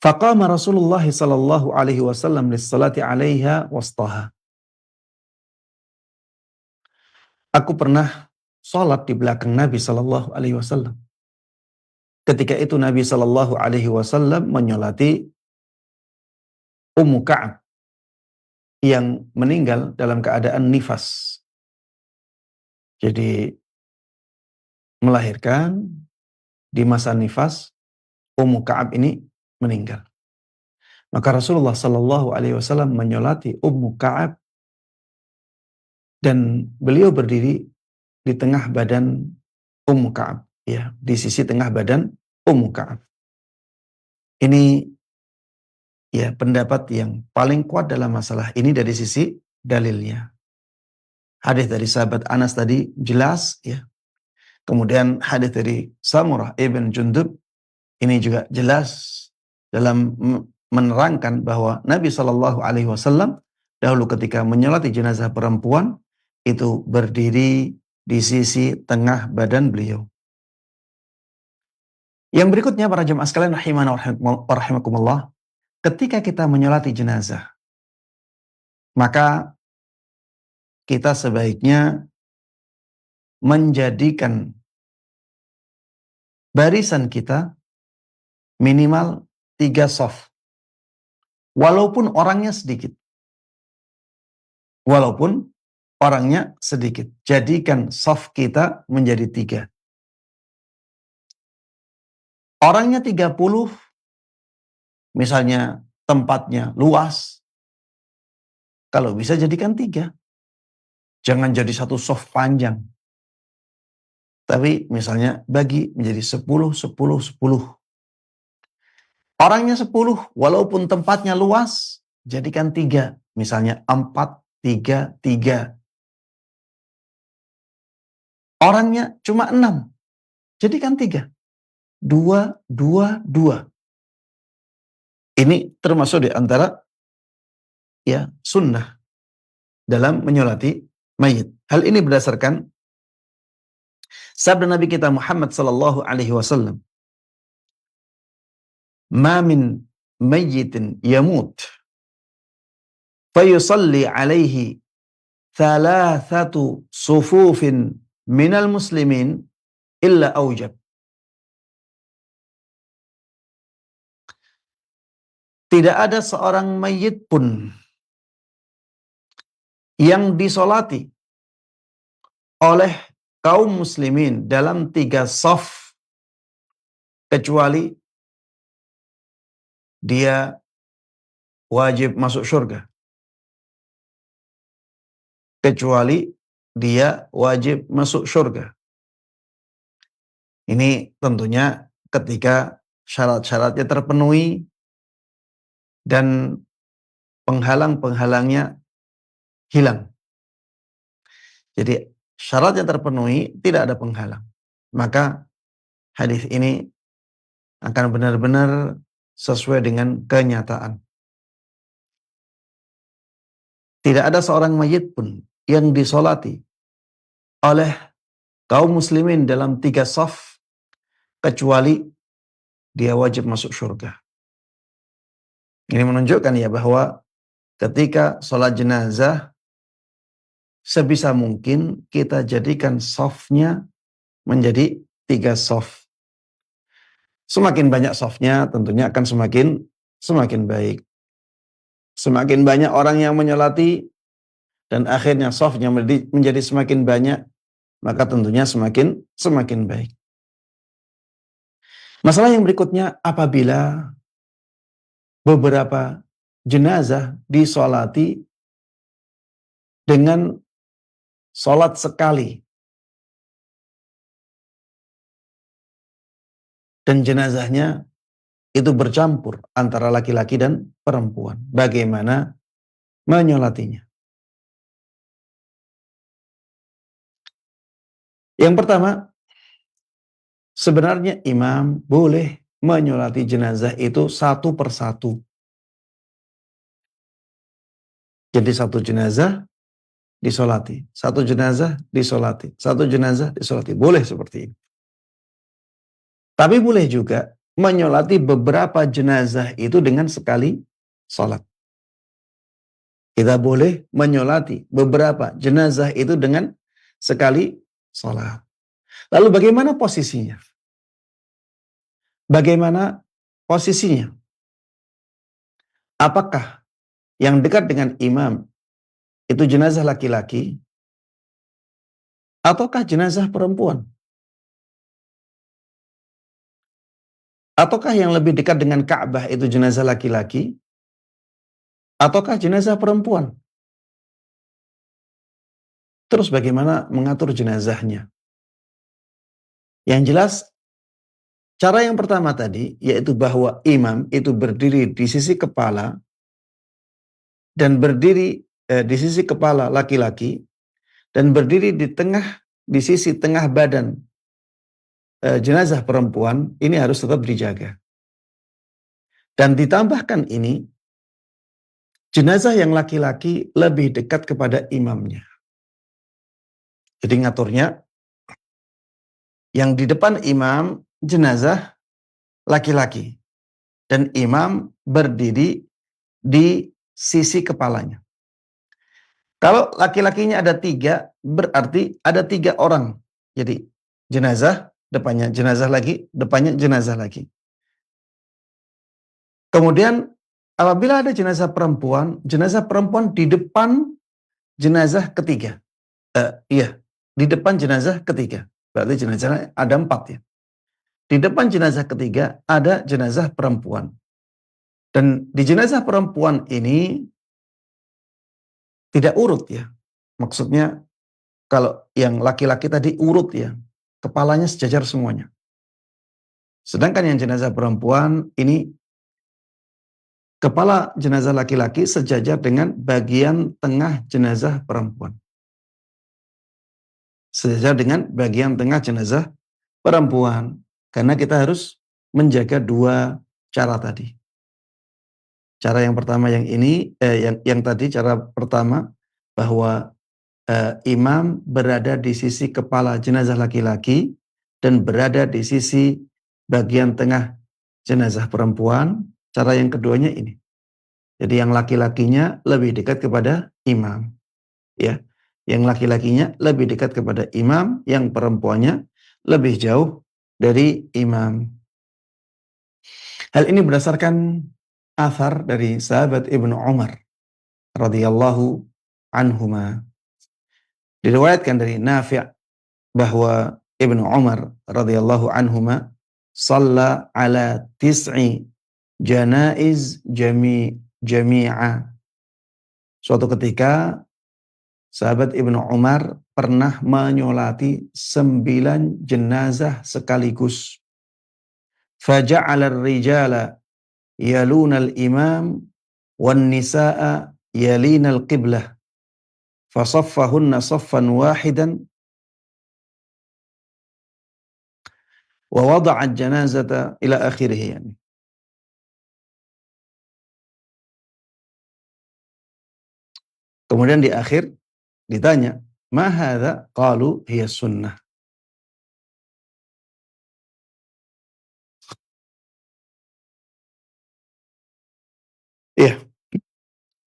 Faqama Rasulullah sallallahu alaihi wasallam lis-salati 'alaiha wastaha." Aku pernah salat di belakang Nabi sallallahu alaihi wasallam. Ketika itu Nabi Shallallahu Alaihi Wasallam menyolati Ummu Ka'ab yang meninggal dalam keadaan nifas. Jadi melahirkan di masa nifas, Ummu Ka'ab ini meninggal. Maka Rasulullah Shallallahu Alaihi Wasallam menyolati Ummu Ka'ab dan beliau berdiri di tengah badan Ummu Ka'ab. Ya, di sisi tengah badan Ummu Ka'ab. Ini ya pendapat yang paling kuat dalam masalah ini dari sisi dalilnya. Hadis dari sahabat Anas tadi jelas ya. Kemudian hadis dari Samurah ibn Jundub ini juga jelas dalam menerangkan bahwa Nabi Shallallahu Alaihi Wasallam dahulu ketika menyolati jenazah perempuan itu berdiri di sisi tengah badan beliau. Yang berikutnya para jemaah sekalian rahimana wa rahimakumullah, ketika kita menyolati jenazah, maka kita sebaiknya menjadikan barisan kita minimal 3 shaf. Walaupun orangnya sedikit. Walaupun orangnya sedikit. Jadikan shaf kita menjadi 3. Orangnya 30, misalnya tempatnya luas, kalau bisa jadikan 3. Jangan jadi satu soft panjang. Tapi misalnya bagi menjadi 10, 10, 10. Orangnya 10, walaupun tempatnya luas, jadikan 3. Misalnya 4, 3, 3. Orangnya cuma 6, jadikan 3. 2, 2, 2. Ini termasuk di antara ya sunnah dalam menyolati mayit. Hal ini berdasarkan sabda Nabi kita Muhammad sallallahu alaihi wasallam, "Ma min mayyitin yamut fayusalli alaihi thalathatu sufufin minal muslimin illa aujab." Tidak ada seorang mayit pun yang disolati oleh kaum muslimin dalam 3 saf kecuali dia wajib masuk surga. Kecuali dia wajib masuk surga. Ini tentunya ketika syarat-syaratnya terpenuhi dan penghalang-penghalangnya hilang. Jadi syarat yang terpenuhi, tidak ada penghalang. Maka hadis ini akan benar-benar sesuai dengan kenyataan. Tidak ada seorang mayit pun yang disolati oleh kaum muslimin dalam 3 saf kecuali dia wajib masuk surga. Ini menunjukkan ya bahwa ketika sholat jenazah, sebisa mungkin kita jadikan safnya menjadi 3 saf. Semakin banyak safnya tentunya akan semakin baik. Semakin banyak orang yang menyolati dan akhirnya safnya menjadi semakin banyak, maka tentunya semakin baik. Masalah yang berikutnya, apabila beberapa jenazah disolati dengan sholat sekali dan jenazahnya itu bercampur antara laki-laki dan perempuan, bagaimana menyolatinya? Yang pertama, sebenarnya imam boleh menyolati jenazah itu satu persatu. Jadi satu jenazah disolati, satu jenazah disolati, satu jenazah disolati. Boleh seperti ini. Tapi boleh juga menyolati beberapa jenazah itu dengan sekali sholat. Kita boleh menyolati beberapa jenazah itu dengan sekali sholat. Lalu bagaimana posisinya? Bagaimana posisinya? Apakah yang dekat dengan imam itu jenazah laki-laki ataukah jenazah perempuan? Ataukah yang lebih dekat dengan Ka'bah itu jenazah laki-laki ataukah jenazah perempuan? Terus bagaimana mengatur jenazahnya? Yang jelas, cara yang pertama tadi, yaitu bahwa imam itu berdiri di sisi kepala dan berdiri di sisi kepala laki-laki dan berdiri di sisi tengah badan jenazah perempuan, ini harus tetap dijaga. Dan ditambahkan ini, jenazah yang laki-laki lebih dekat kepada imamnya. Jadi ngaturnya, yang di depan imam jenazah laki-laki dan imam berdiri di sisi kepalanya. Kalau laki-lakinya ada 3, berarti ada 3 orang. Jadi jenazah, depannya jenazah lagi, depannya jenazah lagi. Kemudian apabila ada jenazah perempuan di depan jenazah ketiga. Di depan jenazah ketiga. Berarti jenazahnya ada 4 ya. di depan jenazah ketiga ada jenazah perempuan. Dan di jenazah perempuan ini tidak urut ya. Maksudnya kalau yang laki-laki tadi urut ya. Kepalanya sejajar semuanya. Sedangkan yang jenazah perempuan ini kepala jenazah laki-laki sejajar dengan bagian tengah jenazah perempuan. Sejajar dengan bagian tengah jenazah perempuan. Karena kita harus menjaga dua cara tadi. Cara yang pertama yang ini, yang tadi cara pertama bahwa imam berada di sisi kepala jenazah laki-laki dan berada di sisi bagian tengah jenazah perempuan. Cara yang keduanya ini. Jadi yang laki-lakinya lebih dekat kepada imam. Ya. Yang laki-lakinya lebih dekat kepada imam, yang perempuannya lebih jauh dari imam. Hal ini berdasarkan athar dari sahabat Ibnu Umar radhiyallahu anhuma. Diriwayatkan dari Nafi' bahwa Ibnu Umar radhiyallahu anhuma shalla ala tis'i janaiz jami'a. Suatu ketika sahabat Ibnu Umar pernah menyolati 9 jenazah sekaligus. Faja'ala ar-rijala yaluna al-imam wan nisaa yalina al-qiblah. Fasaffahunna saffan wahidan wa wada'a al-janazata ila akhirih yani. Kemudian di akhir ditanya, "Ma hadza?" Qalu hiya sunnah. Iya.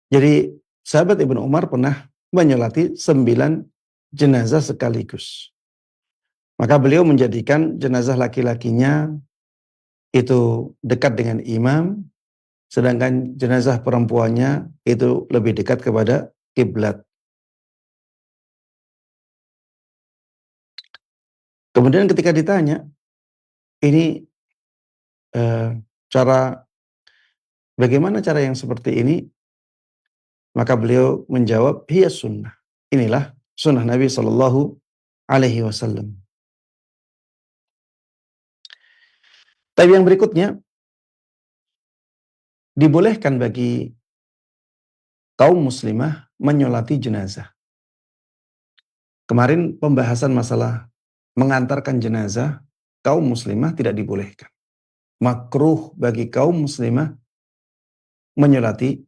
Jadi sahabat Ibnu Umar pernah menyolati 9 jenazah sekaligus. Maka beliau menjadikan jenazah laki-lakinya itu dekat dengan imam, sedangkan jenazah perempuannya itu lebih dekat kepada kiblat. Kemudian ketika ditanya, ini bagaimana cara yang seperti ini? Maka beliau menjawab, hiya sunnah. Inilah sunnah Nabi Sallallahu Alaihi Wasallam. Tapi yang berikutnya, dibolehkan bagi kaum muslimah menyolati jenazah. Kemarin pembahasan masalah mengantarkan jenazah, kaum muslimah tidak dibolehkan. Makruh bagi kaum muslimah menyolati,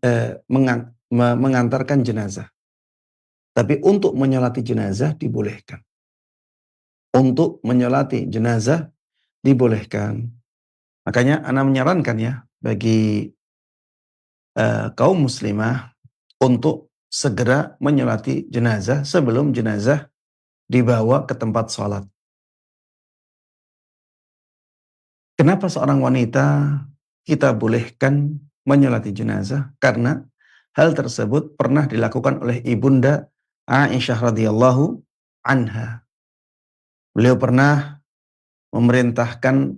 mengantarkan jenazah. Tapi untuk menyolati jenazah dibolehkan. Untuk menyolati jenazah dibolehkan. Makanya ana menyarankan ya bagi kaum muslimah untuk segera menyolati jenazah sebelum jenazah dibawa ke tempat sholat. Kenapa seorang wanita kita bolehkan menyolati jenazah? Karena hal tersebut pernah dilakukan oleh ibunda Aisyah radhiyallahu anha. Beliau pernah memerintahkan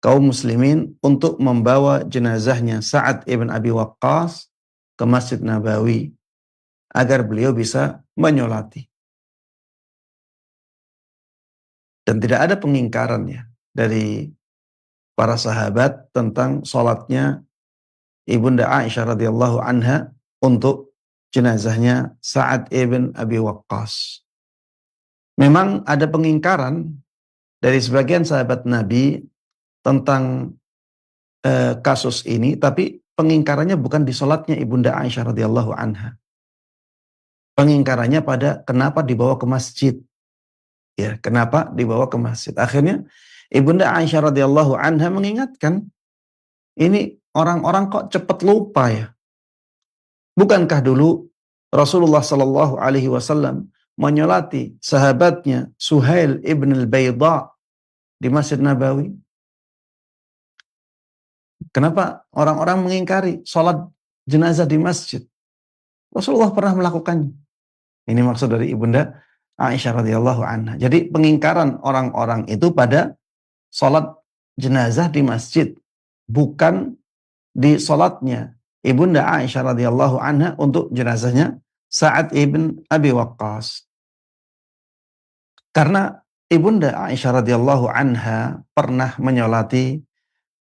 kaum muslimin untuk membawa jenazahnya Sa'ad ibn Abi Waqqas ke Masjid Nabawi agar beliau bisa menyolati. Dan tidak ada pengingkaran ya dari para sahabat tentang sholatnya ibunda Aisyah radhiyallahu anha untuk jenazahnya Sa'ad ibn Abi Waqqas. Memang ada pengingkaran dari sebagian sahabat Nabi tentang kasus ini, tapi pengingkarannya bukan di sholatnya ibunda Aisyah radhiyallahu anha. Pengingkarannya pada kenapa dibawa ke masjid. Ya, kenapa dibawa ke masjid? Akhirnya ibunda Aisyah radhiyallahu anha mengingatkan, ini orang-orang kok cepat lupa ya. Bukankah dulu Rasulullah sallallahu alaihi wasallam menyolati sahabatnya Suhail ibn al-Bayda di Masjid Nabawi? Kenapa orang-orang mengingkari sholat jenazah di masjid? Rasulullah pernah melakukannya. Ini maksud dari ibunda Aisyah radhiyallahu anha. Jadi pengingkaran orang-orang itu pada sholat jenazah di masjid, bukan di sholatnya Ibunda Aisyah radhiyallahu anha untuk jenazahnya Sa'ad ibn Abi Waqqas. Karena Ibunda Aisyah radhiyallahu anha pernah menyolati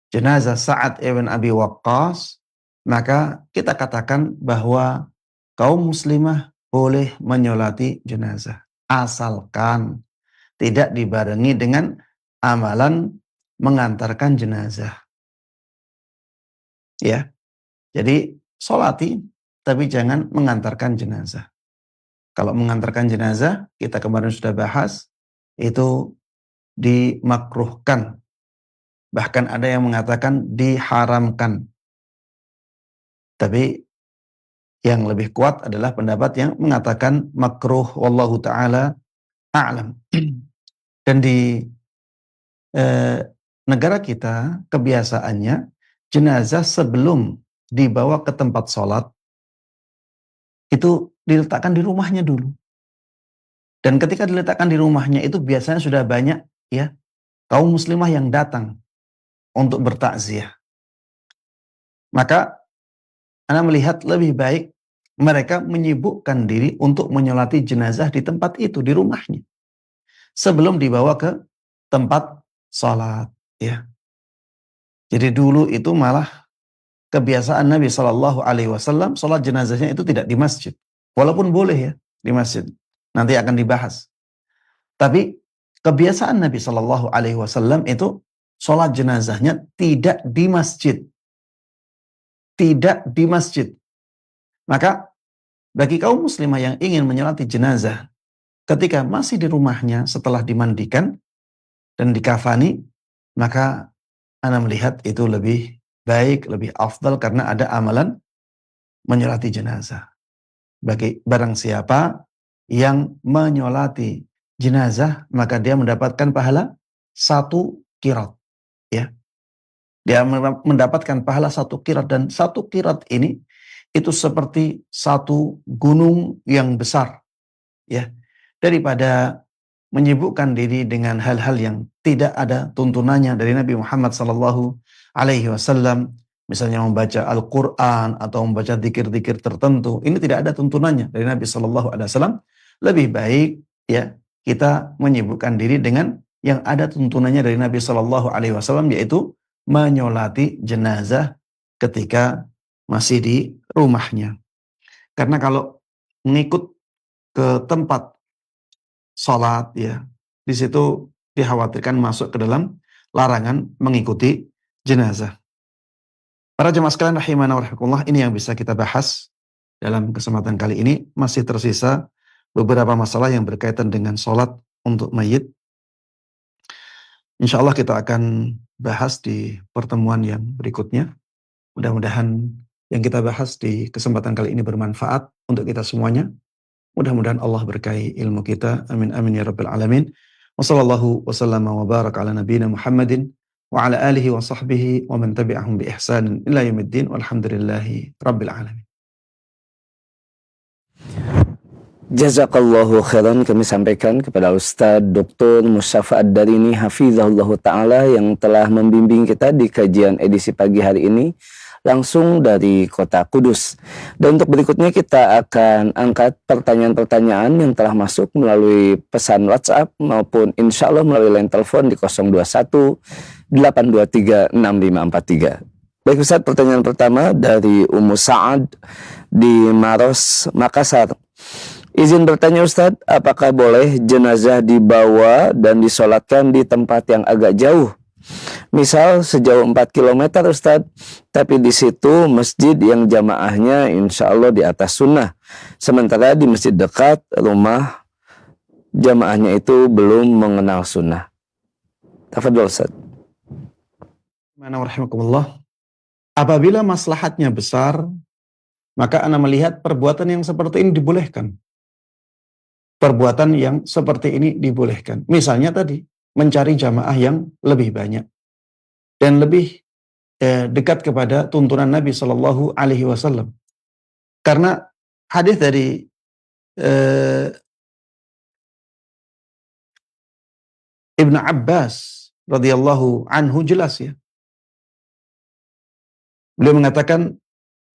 jenazah Sa'ad ibn Abi Waqqas, maka kita katakan bahwa kaum muslimah boleh menyolati jenazah asalkan tidak dibarengi dengan amalan mengantarkan jenazah. Ya. Jadi solati tapi jangan mengantarkan jenazah. Kalau mengantarkan jenazah, kita kemarin sudah bahas, itu dimakruhkan. Bahkan ada yang mengatakan diharamkan. Tapi yang lebih kuat adalah pendapat yang mengatakan makruh, wallahu ta'ala a'lam. Dan di negara kita kebiasaannya jenazah sebelum dibawa ke tempat sholat itu diletakkan di rumahnya dulu. Dan ketika diletakkan di rumahnya itu biasanya sudah banyak ya kaum muslimah yang datang untuk bertakziah. Maka Anda melihat lebih baik mereka menyibukkan diri untuk menyolati jenazah di tempat itu, di rumahnya, sebelum dibawa ke tempat sholat ya. Jadi dulu itu malah kebiasaan Nabi SAW sholat jenazahnya itu tidak di masjid. Walaupun boleh ya di masjid. Nanti akan dibahas. Tapi kebiasaan Nabi SAW itu sholat jenazahnya tidak di masjid. Tidak di masjid. Maka bagi kaum muslimah yang ingin menyolati jenazah ketika masih di rumahnya setelah dimandikan dan dikafani, maka Anda melihat itu lebih baik, lebih afdal karena ada amalan menyolati jenazah. Bagi barang siapa yang menyolati jenazah, maka dia mendapatkan pahala 1 qirat. Ya. Dia mendapatkan pahala 1 qirat, dan 1 qirat ini itu seperti 1 gunung yang besar. Ya. Daripada menyibukkan diri dengan hal-hal yang tidak ada tuntunannya dari Nabi Muhammad SAW, misalnya membaca Al-Quran atau membaca zikir-zikir tertentu, ini tidak ada tuntunannya dari Nabi SAW. Lebih baik ya kita menyibukkan diri dengan yang ada tuntunannya dari Nabi SAW, yaitu menyolati jenazah ketika masih di rumahnya. Karena kalau mengikut ke tempat sholat ya, di situ dikhawatirkan masuk ke dalam larangan mengikuti jenazah. Para jemaah sekalian rahimana wa rahimakumullah, ini yang bisa kita bahas dalam kesempatan kali ini. Masih tersisa beberapa masalah yang berkaitan dengan sholat untuk mayit. Insya Allah kita akan bahas di pertemuan yang berikutnya. Mudah-mudahan yang kita bahas di kesempatan kali ini bermanfaat untuk kita semuanya. Mudah-mudahan Allah berkahi ilmu kita. Amin amin ya rabbal alamin. Wa sallallahu wa sallama wa baraka ala nabiyina Muhammadin wa ala alihi wa sahbihi wa man tabi'ahum bi ihsanin ila yaumiddin walhamdulillahi rabbil alamin. Jazakallahu khairan kami sampaikan kepada Ustadz Dr. Mustafa Ad-Darini hafizahullah ta'ala yang telah membimbing kita di kajian edisi pagi hari ini langsung dari kota Kudus. Dan untuk berikutnya kita akan angkat pertanyaan-pertanyaan yang telah masuk melalui pesan WhatsApp maupun insya Allah melalui line telepon di 021 823 6543. Baik Ustadz, pertanyaan pertama dari Ummu Sa'ad di Maros, Makassar. Izin bertanya Ustadz, apakah boleh jenazah dibawa dan disolatkan di tempat yang agak jauh? Misal sejauh 4 km Ustadz, tapi di situ masjid yang jamaahnya insya Allah di atas sunnah. Sementara di masjid dekat rumah jamaahnya itu belum mengenal sunnah. Tafadhol Ustadz. Bismillahirrahmanirrahim. Apabila maslahatnya besar, maka Anda melihat perbuatan yang seperti ini dibolehkan. Perbuatan yang seperti ini dibolehkan. Misalnya tadi, mencari jamaah yang lebih banyak dan lebih dekat kepada tuntunan Nabi Shallallahu Alaihi Wasallam. Karena hadis dari Ibnu Abbas radhiyallahu anhu jelas ya. Beliau mengatakan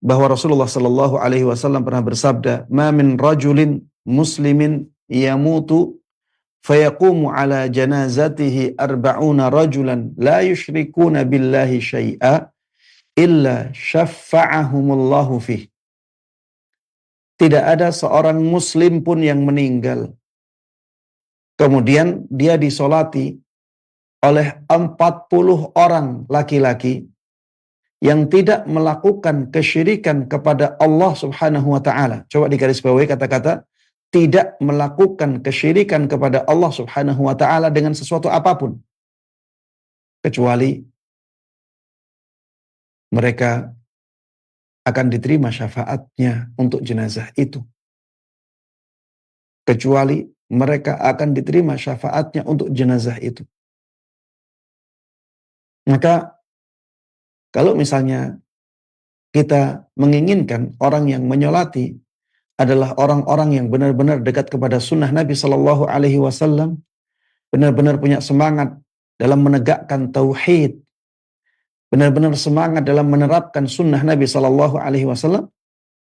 bahwa Rasulullah sallallahu alaihi wasallam pernah bersabda, "Ma min rajulin muslimin yamutu fayaqumu ala janazatihi arba'una rajulan la yusyrikuna billahi syai'a illa syafa'ahumullahu fih." Tidak ada seorang muslim pun yang meninggal kemudian dia disolati oleh 40 orang laki-laki yang tidak melakukan kesyirikan kepada Allah Subhanahu wa taala. Coba digarisbawahi kata-kata tidak melakukan kesyirikan kepada Allah Subhanahu wa taala dengan sesuatu apapun kecuali mereka akan diterima syafaatnya untuk jenazah itu. Kecuali mereka akan diterima syafaatnya untuk jenazah itu. Maka kalau misalnya kita menginginkan orang yang menyolati adalah orang-orang yang benar-benar dekat kepada sunnah Nabi Sallallahu Alaihi Wasallam, benar-benar punya semangat dalam menegakkan tauhid, benar-benar semangat dalam menerapkan sunnah Nabi Sallallahu Alaihi Wasallam,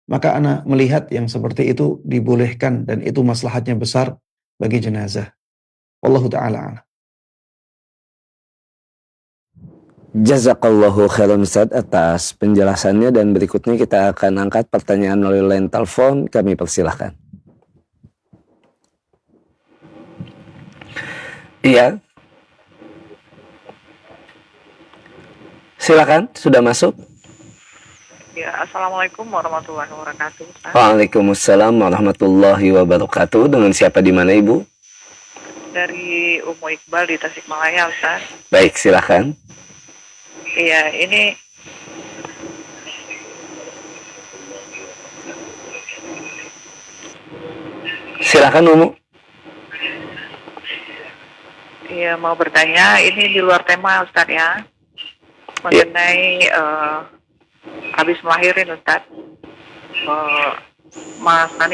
maka ana melihat yang seperti itu dibolehkan dan itu maslahatnya besar bagi jenazah. Wallahu ta'ala a'lam. Jazakallahu khairan Ustaz atas penjelasannya, dan berikutnya kita akan angkat pertanyaan melalui line telepon. Kami persilahkan. Iya. Silakan, sudah masuk. Ya, Assalamualaikum warahmatullahi wabarakatuh. Ustaz. Waalaikumsalam warahmatullahi wabarakatuh. Dengan siapa di mana Ibu? Dari Umu Iqbal di Tasikmalaya, Ustaz. Baik, silakan. Iya, ini Silakan Umu. iya mau bertanya, ini di luar tema Ustaz ya. Mengenai habis melahirin Ustaz. Masa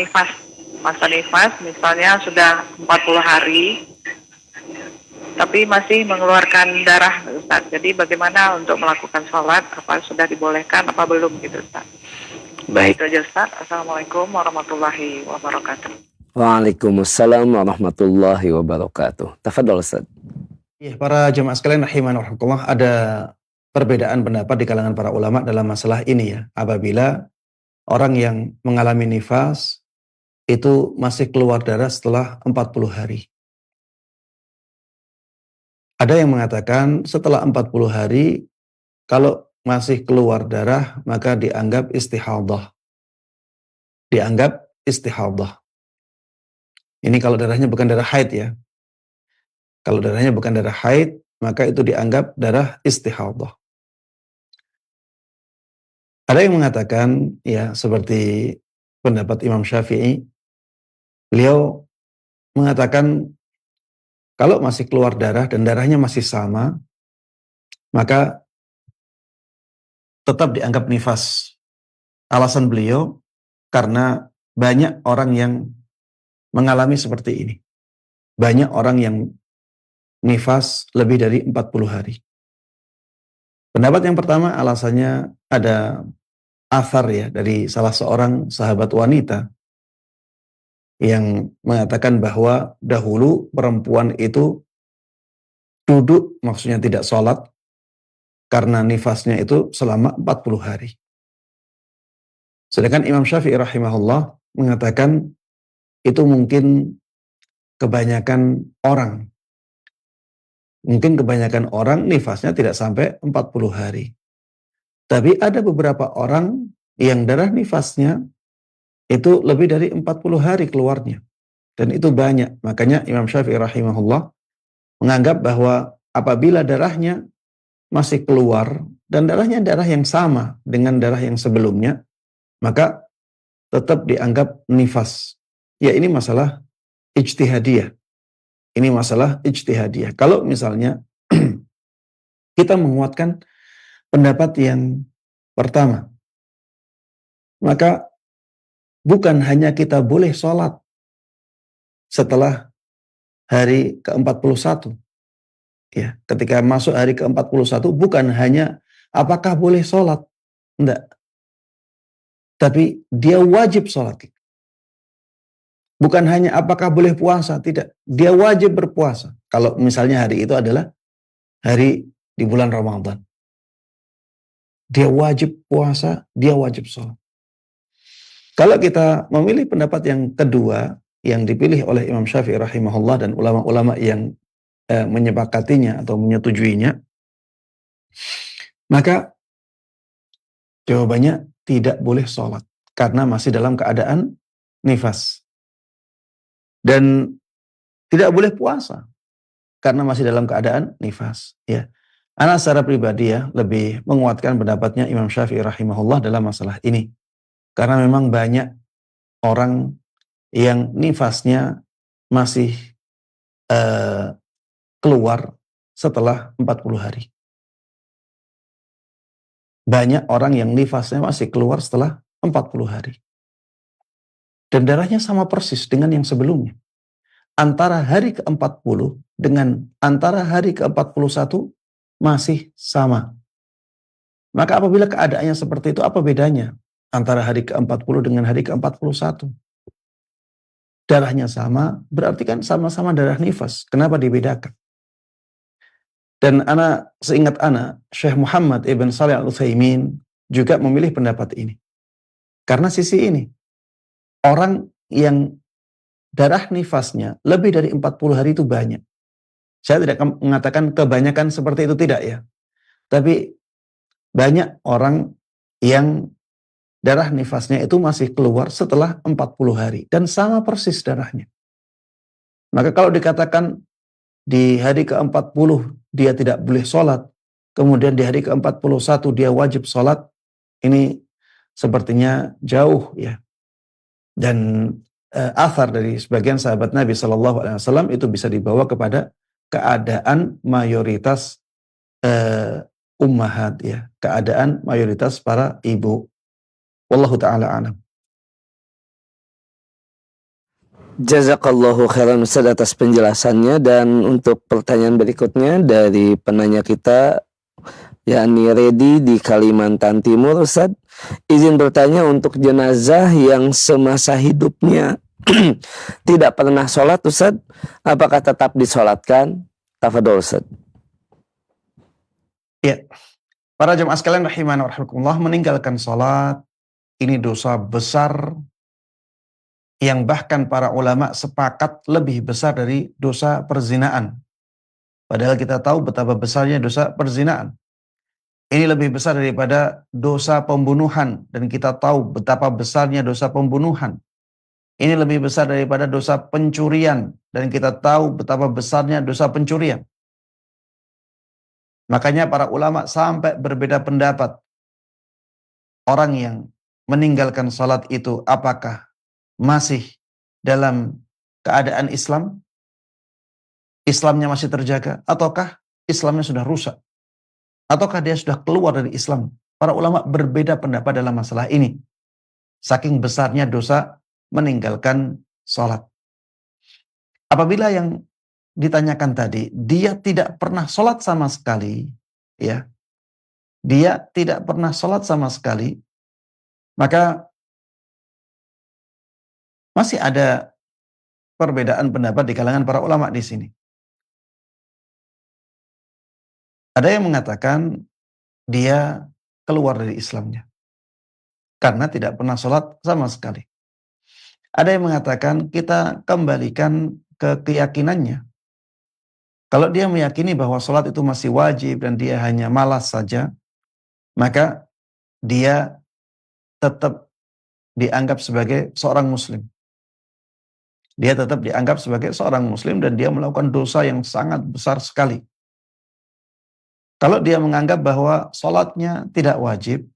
nifas misalnya sudah 40 hari tapi masih mengeluarkan darah Ustaz. Jadi bagaimana untuk melakukan sholat? Apa sudah dibolehkan apa belum gitu Ustaz? Baik. Itu aja Ustaz. Assalamualaikum warahmatullahi wabarakatuh. Waalaikumsalam warahmatullahi wabarakatuh. Tafadhol Ustaz. Ya, para jemaah sekalian rahimani wa rahmatullah, ada perbedaan pendapat di kalangan para ulama dalam masalah ini ya. Apabila orang yang mengalami nifas itu masih keluar darah setelah 40 hari. Ada yang mengatakan setelah 40 hari kalau masih keluar darah maka dianggap istihadah. Dianggap istihadah. Ini kalau darahnya bukan darah haid ya. Kalau darahnya bukan darah haid maka itu dianggap darah istihadah. Ada yang mengatakan ya seperti pendapat Imam Syafi'i, beliau mengatakan kalau masih keluar darah dan darahnya masih sama, maka tetap dianggap nifas. Alasan beliau karena banyak orang yang mengalami seperti ini. Banyak orang yang nifas lebih dari 40 hari. Pendapat yang pertama alasannya ada athar ya dari salah seorang sahabat wanita yang mengatakan bahwa dahulu perempuan itu duduk, maksudnya tidak sholat, karena nifasnya itu selama 40 hari. Sedangkan Imam Syafi'i rahimahullah mengatakan itu mungkin kebanyakan orang. Mungkin kebanyakan orang nifasnya tidak sampai 40 hari. Tapi ada beberapa orang yang darah nifasnya itu lebih dari 40 hari keluarnya. Dan itu banyak. Makanya Imam Syafi'i rahimahullah menganggap bahwa apabila darahnya masih keluar dan darahnya darah yang sama dengan darah yang sebelumnya, maka tetap dianggap nifas. Ya, ini masalah ijtihadiyah. Ini masalah ijtihadiyah. Kalau misalnya kita menguatkan pendapat yang pertama, maka bukan hanya kita boleh sholat setelah hari ke-41, Ya, ketika masuk hari ke-41 bukan hanya apakah boleh sholat, enggak. Tapi dia wajib sholat. Bukan hanya apakah boleh puasa, tidak. Dia wajib berpuasa. Kalau misalnya hari itu adalah hari di bulan Ramadan. Dia wajib puasa, dia wajib sholat. Kalau kita memilih pendapat yang kedua, yang dipilih oleh Imam Syafi'i rahimahullah dan ulama-ulama yang menyepakatinya atau menyetujuinya, maka jawabannya tidak boleh sholat karena masih dalam keadaan nifas. Dan tidak boleh puasa karena masih dalam keadaan nifas. Ya, ana secara pribadi ya lebih menguatkan pendapatnya Imam Syafi'i rahimahullah dalam masalah ini, karena memang banyak orang yang nifasnya masih keluar setelah 40 hari. Banyak orang yang nifasnya masih keluar setelah 40 hari. Dan darahnya sama persis dengan yang sebelumnya. Antara hari ke-40 dengan antara hari ke-41 masih sama. Maka apabila keadaannya seperti itu, apa bedanya antara hari ke-40 dengan hari ke-41? Darahnya sama, berarti kan sama-sama darah nifas. Kenapa dibedakan? Dan seingat Syekh Muhammad Ibn Shalih Al-Utsaimin juga memilih pendapat ini. Karena sisi ini, orang yang darah nifasnya lebih dari 40 hari itu banyak. Saya tidak mengatakan kebanyakan seperti itu, tidak ya. Tapi banyak orang yang darah nifasnya itu masih keluar setelah 40 hari. Dan sama persis darahnya. Maka kalau dikatakan di hari ke-40 dia tidak boleh sholat, kemudian di hari ke-41 dia wajib sholat, ini sepertinya jauh ya. Dan athar dari sebagian sahabat Nabi SAW itu bisa dibawa kepada keadaan mayoritas ummahat ya, keadaan mayoritas para ibu. Wallahu ta'ala a'lam. Jazakallahu khairan Ustaz atas penjelasannya. Dan untuk pertanyaan berikutnya dari penanya kita, yakni Redi di Kalimantan Timur. Ustaz, izin bertanya, untuk jenazah yang semasa hidupnya tidak pernah sholat, Ustaz, apakah tetap disolatkan? Tafadhol Ustaz. Ya, para jemaah sekalian rahimana wa rahimakumullah, meninggalkan sholat ini dosa besar yang bahkan para ulama sepakat lebih besar dari dosa perzinaan. Padahal kita tahu betapa besarnya dosa perzinaan. Ini lebih besar daripada dosa pembunuhan, dan kita tahu betapa besarnya dosa pembunuhan. Ini lebih besar daripada dosa pencurian, dan kita tahu betapa besarnya dosa pencurian. Makanya para ulama sampai berbeda pendapat. Orang yang meninggalkan salat itu apakah masih dalam keadaan Islam? Islamnya masih terjaga? Ataukah Islamnya sudah rusak? Ataukah dia sudah keluar dari Islam? Para ulama berbeda pendapat dalam masalah ini. Saking besarnya dosa meninggalkan sholat. Apabila yang ditanyakan tadi, dia tidak pernah sholat sama sekali, ya, dia tidak pernah sholat sama sekali, maka masih ada perbedaan pendapat di kalangan para ulama di sini. Ada yang mengatakan dia keluar dari Islamnya karena tidak pernah sholat sama sekali. Ada yang mengatakan kita kembalikan ke keyakinannya. Kalau dia meyakini bahwa sholat itu masih wajib dan dia hanya malas saja, maka dia tetap dianggap sebagai seorang muslim. Dia tetap dianggap sebagai seorang muslim dan dia melakukan dosa yang sangat besar sekali. Kalau dia menganggap bahwa sholatnya tidak wajib,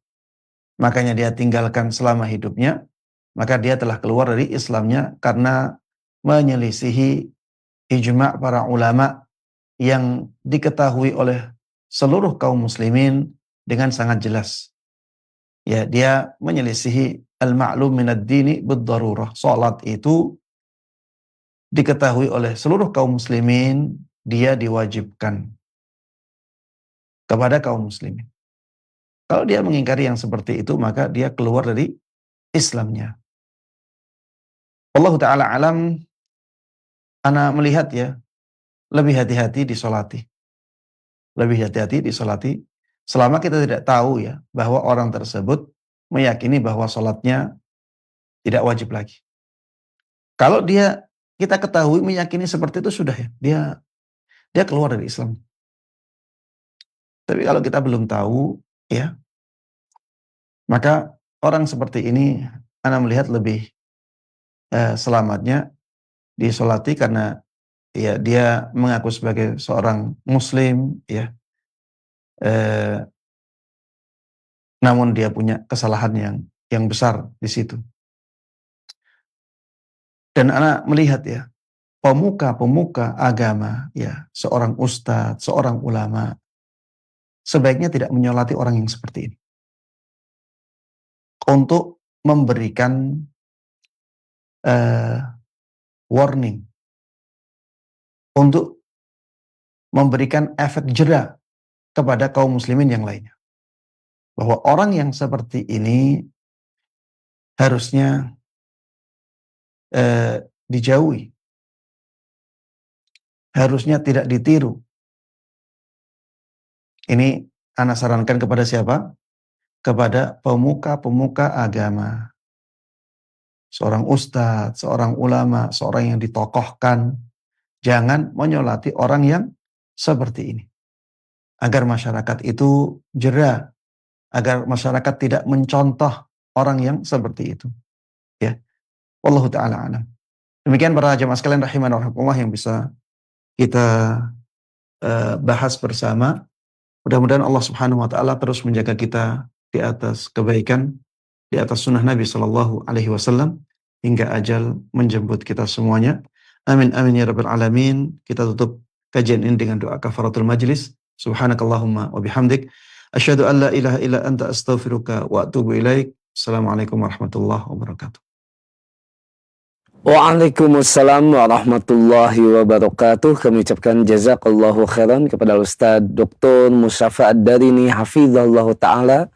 makanya dia tinggalkan selama hidupnya, maka dia telah keluar dari Islamnya karena menyelisihi ijma' para ulama yang diketahui oleh seluruh kaum muslimin dengan sangat jelas. Ya, dia menyelisihi al-ma'lum minad dini bid-darurah. Salat itu diketahui oleh seluruh kaum muslimin, dia diwajibkan. kepada kaum muslimin. Kalau dia mengingkari yang seperti itu, maka dia keluar dari Islamnya. Allah Ta'ala alam, ana melihat ya, lebih hati-hati disolati. Lebih hati-hati disolati, selama kita tidak tahu ya, bahwa orang tersebut meyakini bahwa sholatnya tidak wajib lagi. Kalau kita ketahui meyakini seperti itu, sudah ya, dia keluar dari Islam. Tapi kalau kita belum tahu, ya, maka orang seperti ini, ana melihat lebih selamatnya disolati, karena ya dia mengaku sebagai seorang muslim, ya, namun dia punya kesalahan yang besar di situ. Dan ana melihat ya, pemuka-pemuka agama, ya, seorang ustadz, seorang ulama, sebaiknya tidak menyolati orang yang seperti ini. Untuk memberikan warning, untuk memberikan efek jera kepada kaum muslimin yang lainnya. Bahwa orang yang seperti ini harusnya dijauhi. Harusnya tidak ditiru. Ini ana sarankan kepada siapa? Kepada pemuka-pemuka agama. Seorang ustadz, seorang ulama, seorang yang ditokohkan. Jangan menyolati orang yang seperti ini. Agar masyarakat itu jera. Agar masyarakat tidak mencontoh orang yang seperti itu. Ya. Wallahu ta'ala alam. Demikian para jamaah sekalian rahimana wa rahimakumullah yang bisa kita bahas bersama. Mudah-mudahan Allah Subhanahu wa taala terus menjaga kita di atas kebaikan, di atas sunnah Nabi sallallahu alaihi wasallam hingga ajal menjemput kita semuanya. Amin amin ya rabbal alamin. Kita tutup kajian ini dengan doa kafaratul majlis. Subhanakallahumma wa bihamdik asyhadu an la ilaha illa anta astaghfiruka wa atubu ilaik. Assalamualaikum warahmatullahi wabarakatuh. Waalaikumsalam warahmatullahi wabarakatuh. Kami ucapkan jazakallahu khairan kepada Ustadz Dr. Mustafa Ad-Darini hafizallahu ta'ala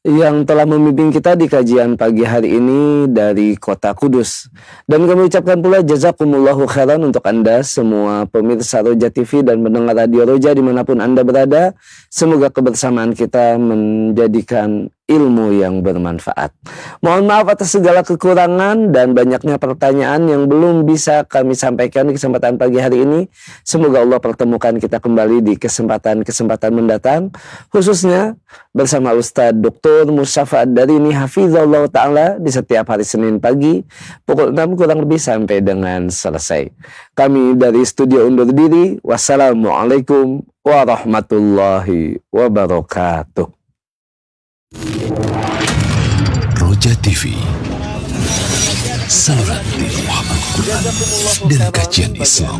yang telah membimbing kita di kajian pagi hari ini dari Kota Kudus. Dan kami ucapkan pula jazakumullahu khairan untuk Anda semua pemirsa Roja TV dan pendengar Radio Roja dimanapun Anda berada. Semoga kebersamaan kita menjadikan ilmu yang bermanfaat. Mohon maaf atas segala kekurangan dan banyaknya pertanyaan yang belum bisa kami sampaikan di kesempatan pagi hari ini. Semoga Allah pertemukan kita kembali di kesempatan-kesempatan mendatang, khususnya bersama Ustadz Dr. Mustafa Ad-Darini hafizallahu ta'ala di setiap hari Senin pagi pukul 6 kurang lebih sampai dengan selesai. Kami dari studio undur diri. Wassalamualaikum warahmatullahi wabarakatuh. Roja TV, saluran dari Muhammad Quran dan kajian Islam.